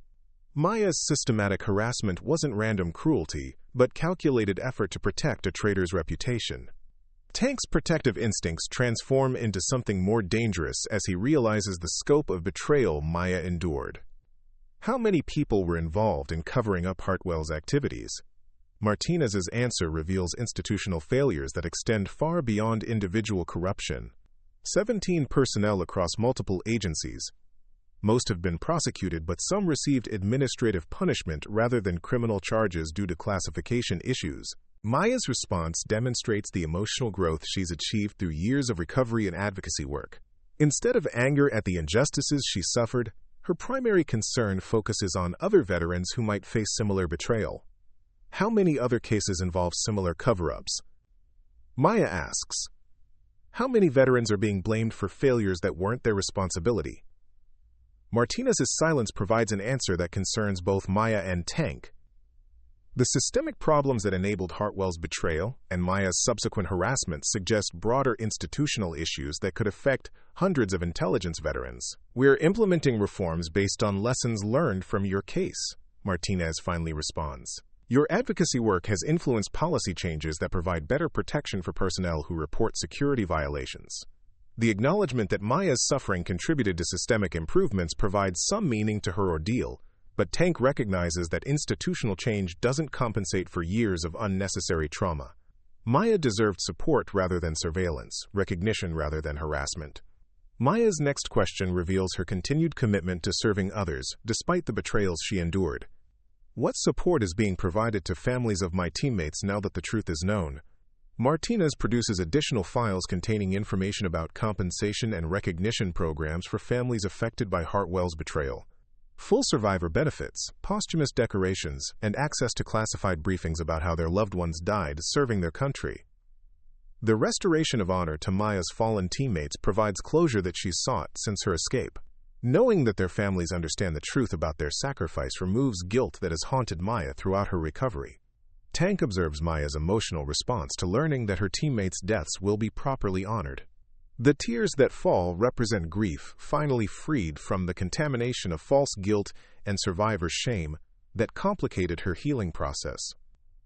Maya's systematic harassment wasn't random cruelty, but calculated effort to protect a traitor's reputation. Tank's protective instincts transform into something more dangerous as he realizes the scope of betrayal Maya endured. How many people were involved in covering up Hartwell's activities? Martinez's answer reveals institutional failures that extend far beyond individual corruption. 17 personnel across multiple agencies. Most have been prosecuted, but some received administrative punishment rather than criminal charges due to classification issues. Maya's response demonstrates the emotional growth she's achieved through years of recovery and advocacy work. Instead of anger at the injustices she suffered, her primary concern focuses on other veterans who might face similar betrayal. How many other cases involve similar cover-ups? Maya asks, how many veterans are being blamed for failures that weren't their responsibility? Martinez's silence provides an answer that concerns both Maya and Tank. The systemic problems that enabled Hartwell's betrayal and Maya's subsequent harassment suggest broader institutional issues that could affect hundreds of intelligence veterans. We're implementing reforms based on lessons learned from your case, Martinez finally responds. Your advocacy work has influenced policy changes that provide better protection for personnel who report security violations. The acknowledgement that Maya's suffering contributed to systemic improvements provides some meaning to her ordeal, but Tank recognizes that institutional change doesn't compensate for years of unnecessary trauma. Maya deserved support rather than surveillance, recognition rather than harassment. Maya's next question reveals her continued commitment to serving others, despite the betrayals she endured. What support is being provided to families of my teammates now that the truth is known? Martinez produces additional files containing information about compensation and recognition programs for families affected by Hartwell's betrayal. Full survivor benefits, posthumous decorations, and access to classified briefings about how their loved ones died serving their country. The restoration of honor to Maya's fallen teammates provides closure that she's sought since her escape. Knowing that their families understand the truth about their sacrifice removes guilt that has haunted Maya throughout her recovery. Tank observes Maya's emotional response to learning that her teammates' deaths will be properly honored. The tears that fall represent grief, finally freed from the contamination of false guilt and survivor shame that complicated her healing process.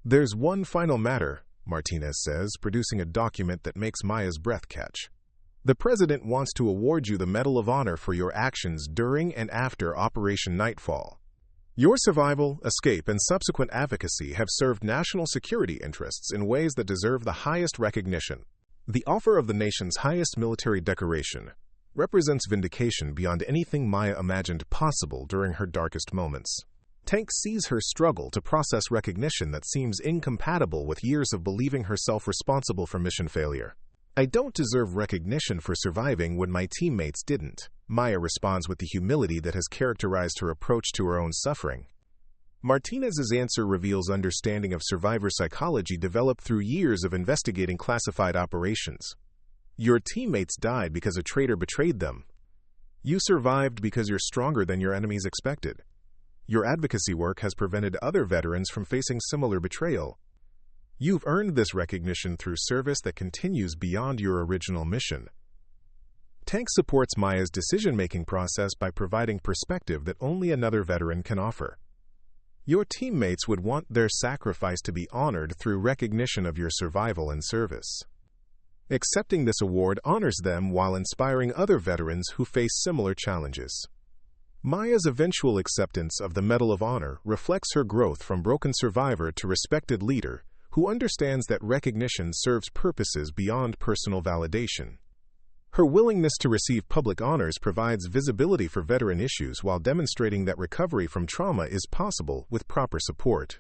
There's one final matter, Martinez says, producing a document that makes Maya's breath catch. The President wants to award you the Medal of Honor for your actions during and after Operation Nightfall. Your survival, escape, and subsequent advocacy have served national security interests in ways that deserve the highest recognition. The offer of the nation's highest military decoration represents vindication beyond anything Maya imagined possible during her darkest moments. Tank sees her struggle to process recognition that seems incompatible with years of believing herself responsible for mission failure. I don't deserve recognition for surviving when my teammates didn't. Maya responds with the humility that has characterized her approach to her own suffering. Martinez's answer reveals understanding of survivor psychology developed through years of investigating classified operations. Your teammates died because a traitor betrayed them. You survived because you're stronger than your enemies expected. Your advocacy work has prevented other veterans from facing similar betrayal. You've earned this recognition through service that continues beyond your original mission. Tank supports Maya's decision-making process by providing perspective that only another veteran can offer. Your teammates would want their sacrifice to be honored through recognition of your survival and service. Accepting this award honors them while inspiring other veterans who face similar challenges. Maya's eventual acceptance of the Medal of Honor reflects her growth from broken survivor to respected leader who understands that recognition serves purposes beyond personal validation. Her willingness to receive public honors provides visibility for veteran issues while demonstrating that recovery from trauma is possible with proper support.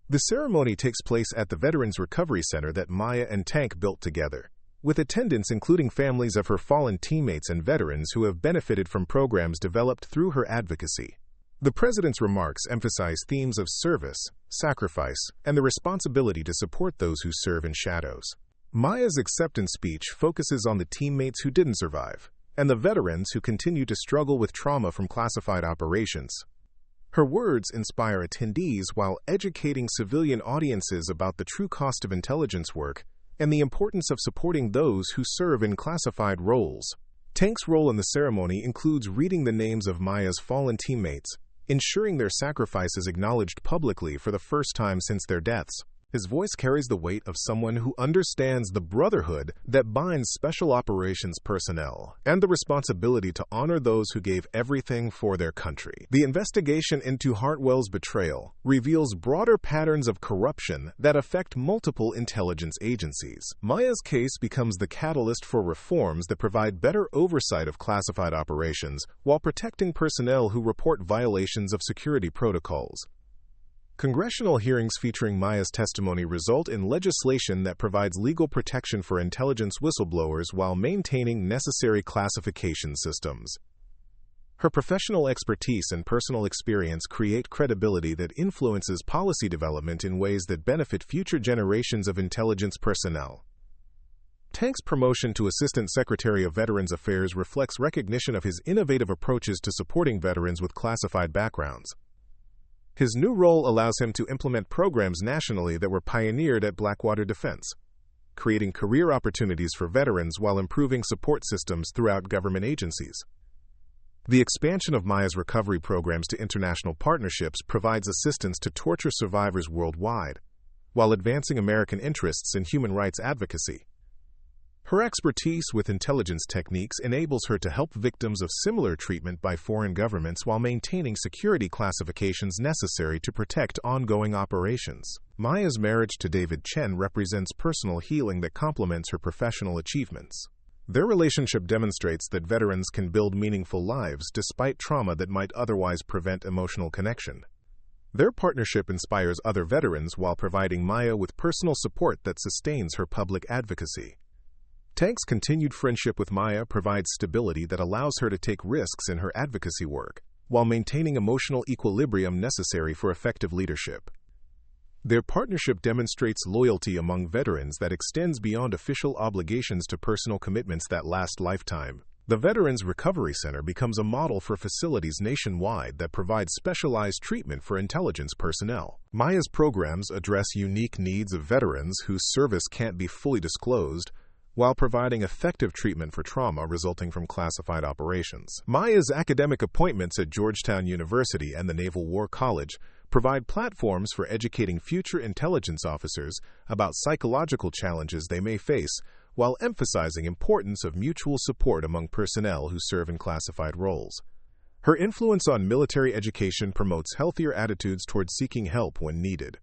The ceremony takes place at the Veterans Recovery Center that Maya and Tank built together, with attendants including families of her fallen teammates and veterans who have benefited from programs developed through her advocacy. The President's remarks emphasize themes of service, sacrifice, and the responsibility to support those who serve in shadows. Maya's acceptance speech focuses on the teammates who didn't survive, and the veterans who continue to struggle with trauma from classified operations. Her words inspire attendees while educating civilian audiences about the true cost of intelligence work and the importance of supporting those who serve in classified roles. Tank's role in the ceremony includes reading the names of Maya's fallen teammates, ensuring their sacrifice is acknowledged publicly for the first time since their deaths. His voice carries the weight of someone who understands the brotherhood that binds special operations personnel and the responsibility to honor those who gave everything for their country. The investigation into Hartwell's betrayal reveals broader patterns of corruption that affect multiple intelligence agencies. Maya's case becomes the catalyst for reforms that provide better oversight of classified operations while protecting personnel who report violations of security protocols. Congressional hearings featuring Maya's testimony result in legislation that provides legal protection for intelligence whistleblowers while maintaining necessary classification systems. Her professional expertise and personal experience create credibility that influences policy development in ways that benefit future generations of intelligence personnel. Tank's promotion to Assistant Secretary of Veterans Affairs reflects recognition of his innovative approaches to supporting veterans with classified backgrounds. His new role allows him to implement programs nationally that were pioneered at Blackwater Defense, creating career opportunities for veterans while improving support systems throughout government agencies. The expansion of Maya's recovery programs to international partnerships provides assistance to torture survivors worldwide, while advancing American interests in human rights advocacy. Her expertise with intelligence techniques enables her to help victims of similar treatment by foreign governments while maintaining security classifications necessary to protect ongoing operations. Maya's marriage to David Chen represents personal healing that complements her professional achievements. Their relationship demonstrates that veterans can build meaningful lives despite trauma that might otherwise prevent emotional connection. Their partnership inspires other veterans while providing Maya with personal support that sustains her public advocacy. Tank's continued friendship with Maya provides stability that allows her to take risks in her advocacy work, while maintaining emotional equilibrium necessary for effective leadership. Their partnership demonstrates loyalty among veterans that extends beyond official obligations to personal commitments that last lifetime. The Veterans Recovery Center becomes a model for facilities nationwide that provide specialized treatment for intelligence personnel. Maya's programs address unique needs of veterans whose service can't be fully disclosed, while providing effective treatment for trauma resulting from classified operations. Maya's academic appointments at Georgetown University and the Naval War College provide platforms for educating future intelligence officers about psychological challenges they may face, while emphasizing importance of mutual support among personnel who serve in classified roles. Her influence on military education promotes healthier attitudes towards seeking help when needed.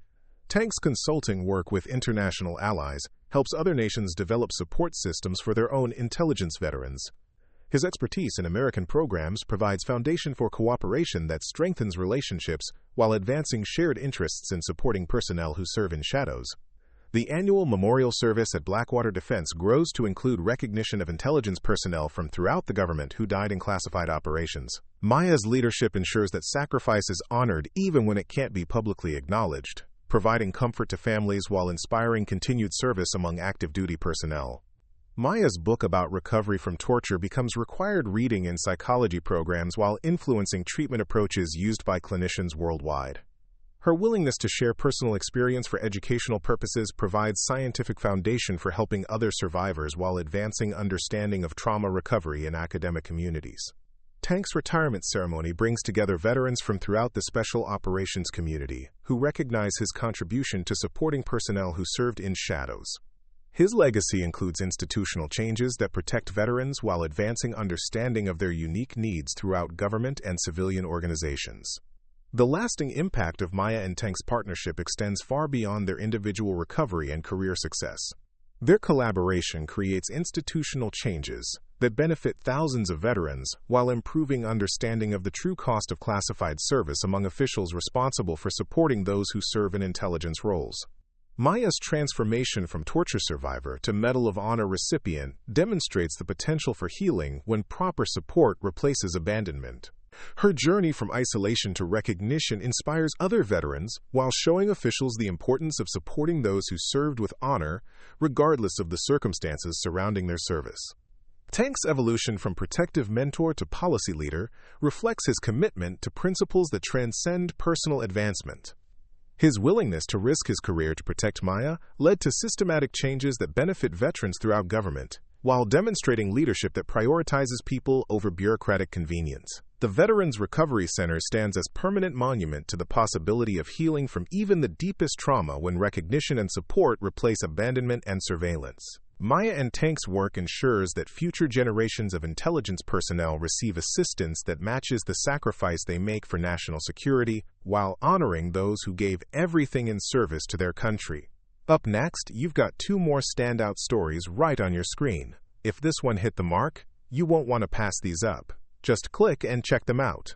Tank's consulting work with international allies helps other nations develop support systems for their own intelligence veterans. His expertise in American programs provides foundation for cooperation that strengthens relationships while advancing shared interests in supporting personnel who serve in shadows. The annual memorial service at Blackwater Defense grows to include recognition of intelligence personnel from throughout the government who died in classified operations. Maya's leadership ensures that sacrifice is honored even when it can't be publicly acknowledged, providing comfort to families while inspiring continued service among active duty personnel. Maya's book about recovery from torture becomes required reading in psychology programs while influencing treatment approaches used by clinicians worldwide. Her willingness to share personal experience for educational purposes provides scientific foundation for helping other survivors while advancing understanding of trauma recovery in academic communities. Tank's retirement ceremony brings together veterans from throughout the special operations community who recognize his contribution to supporting personnel who served in shadows. His legacy includes institutional changes that protect veterans while advancing understanding of their unique needs throughout government and civilian organizations. The lasting impact of Maya and Tank's partnership extends far beyond their individual recovery and career success. Their collaboration creates institutional changes that benefit thousands of veterans while improving understanding of the true cost of classified service among officials responsible for supporting those who serve in intelligence roles. Maya's transformation from torture survivor to Medal of Honor recipient demonstrates the potential for healing when proper support replaces abandonment. Her journey from isolation to recognition inspires other veterans while showing officials the importance of supporting those who served with honor, regardless of the circumstances surrounding their service. Tank's evolution from protective mentor to policy leader reflects his commitment to principles that transcend personal advancement. His willingness to risk his career to protect Maya led to systematic changes that benefit veterans throughout government, while demonstrating leadership that prioritizes people over bureaucratic convenience. The Veterans Recovery Center stands as permanent monument to the possibility of healing from even the deepest trauma when recognition and support replace abandonment and surveillance. Maya and Tank's work ensures that future generations of intelligence personnel receive assistance that matches the sacrifice they make for national security, while honoring those who gave everything in service to their country. Up next, you've got 2 more standout stories right on your screen. If this one hit the mark, you won't want to pass these up. Just click and check them out.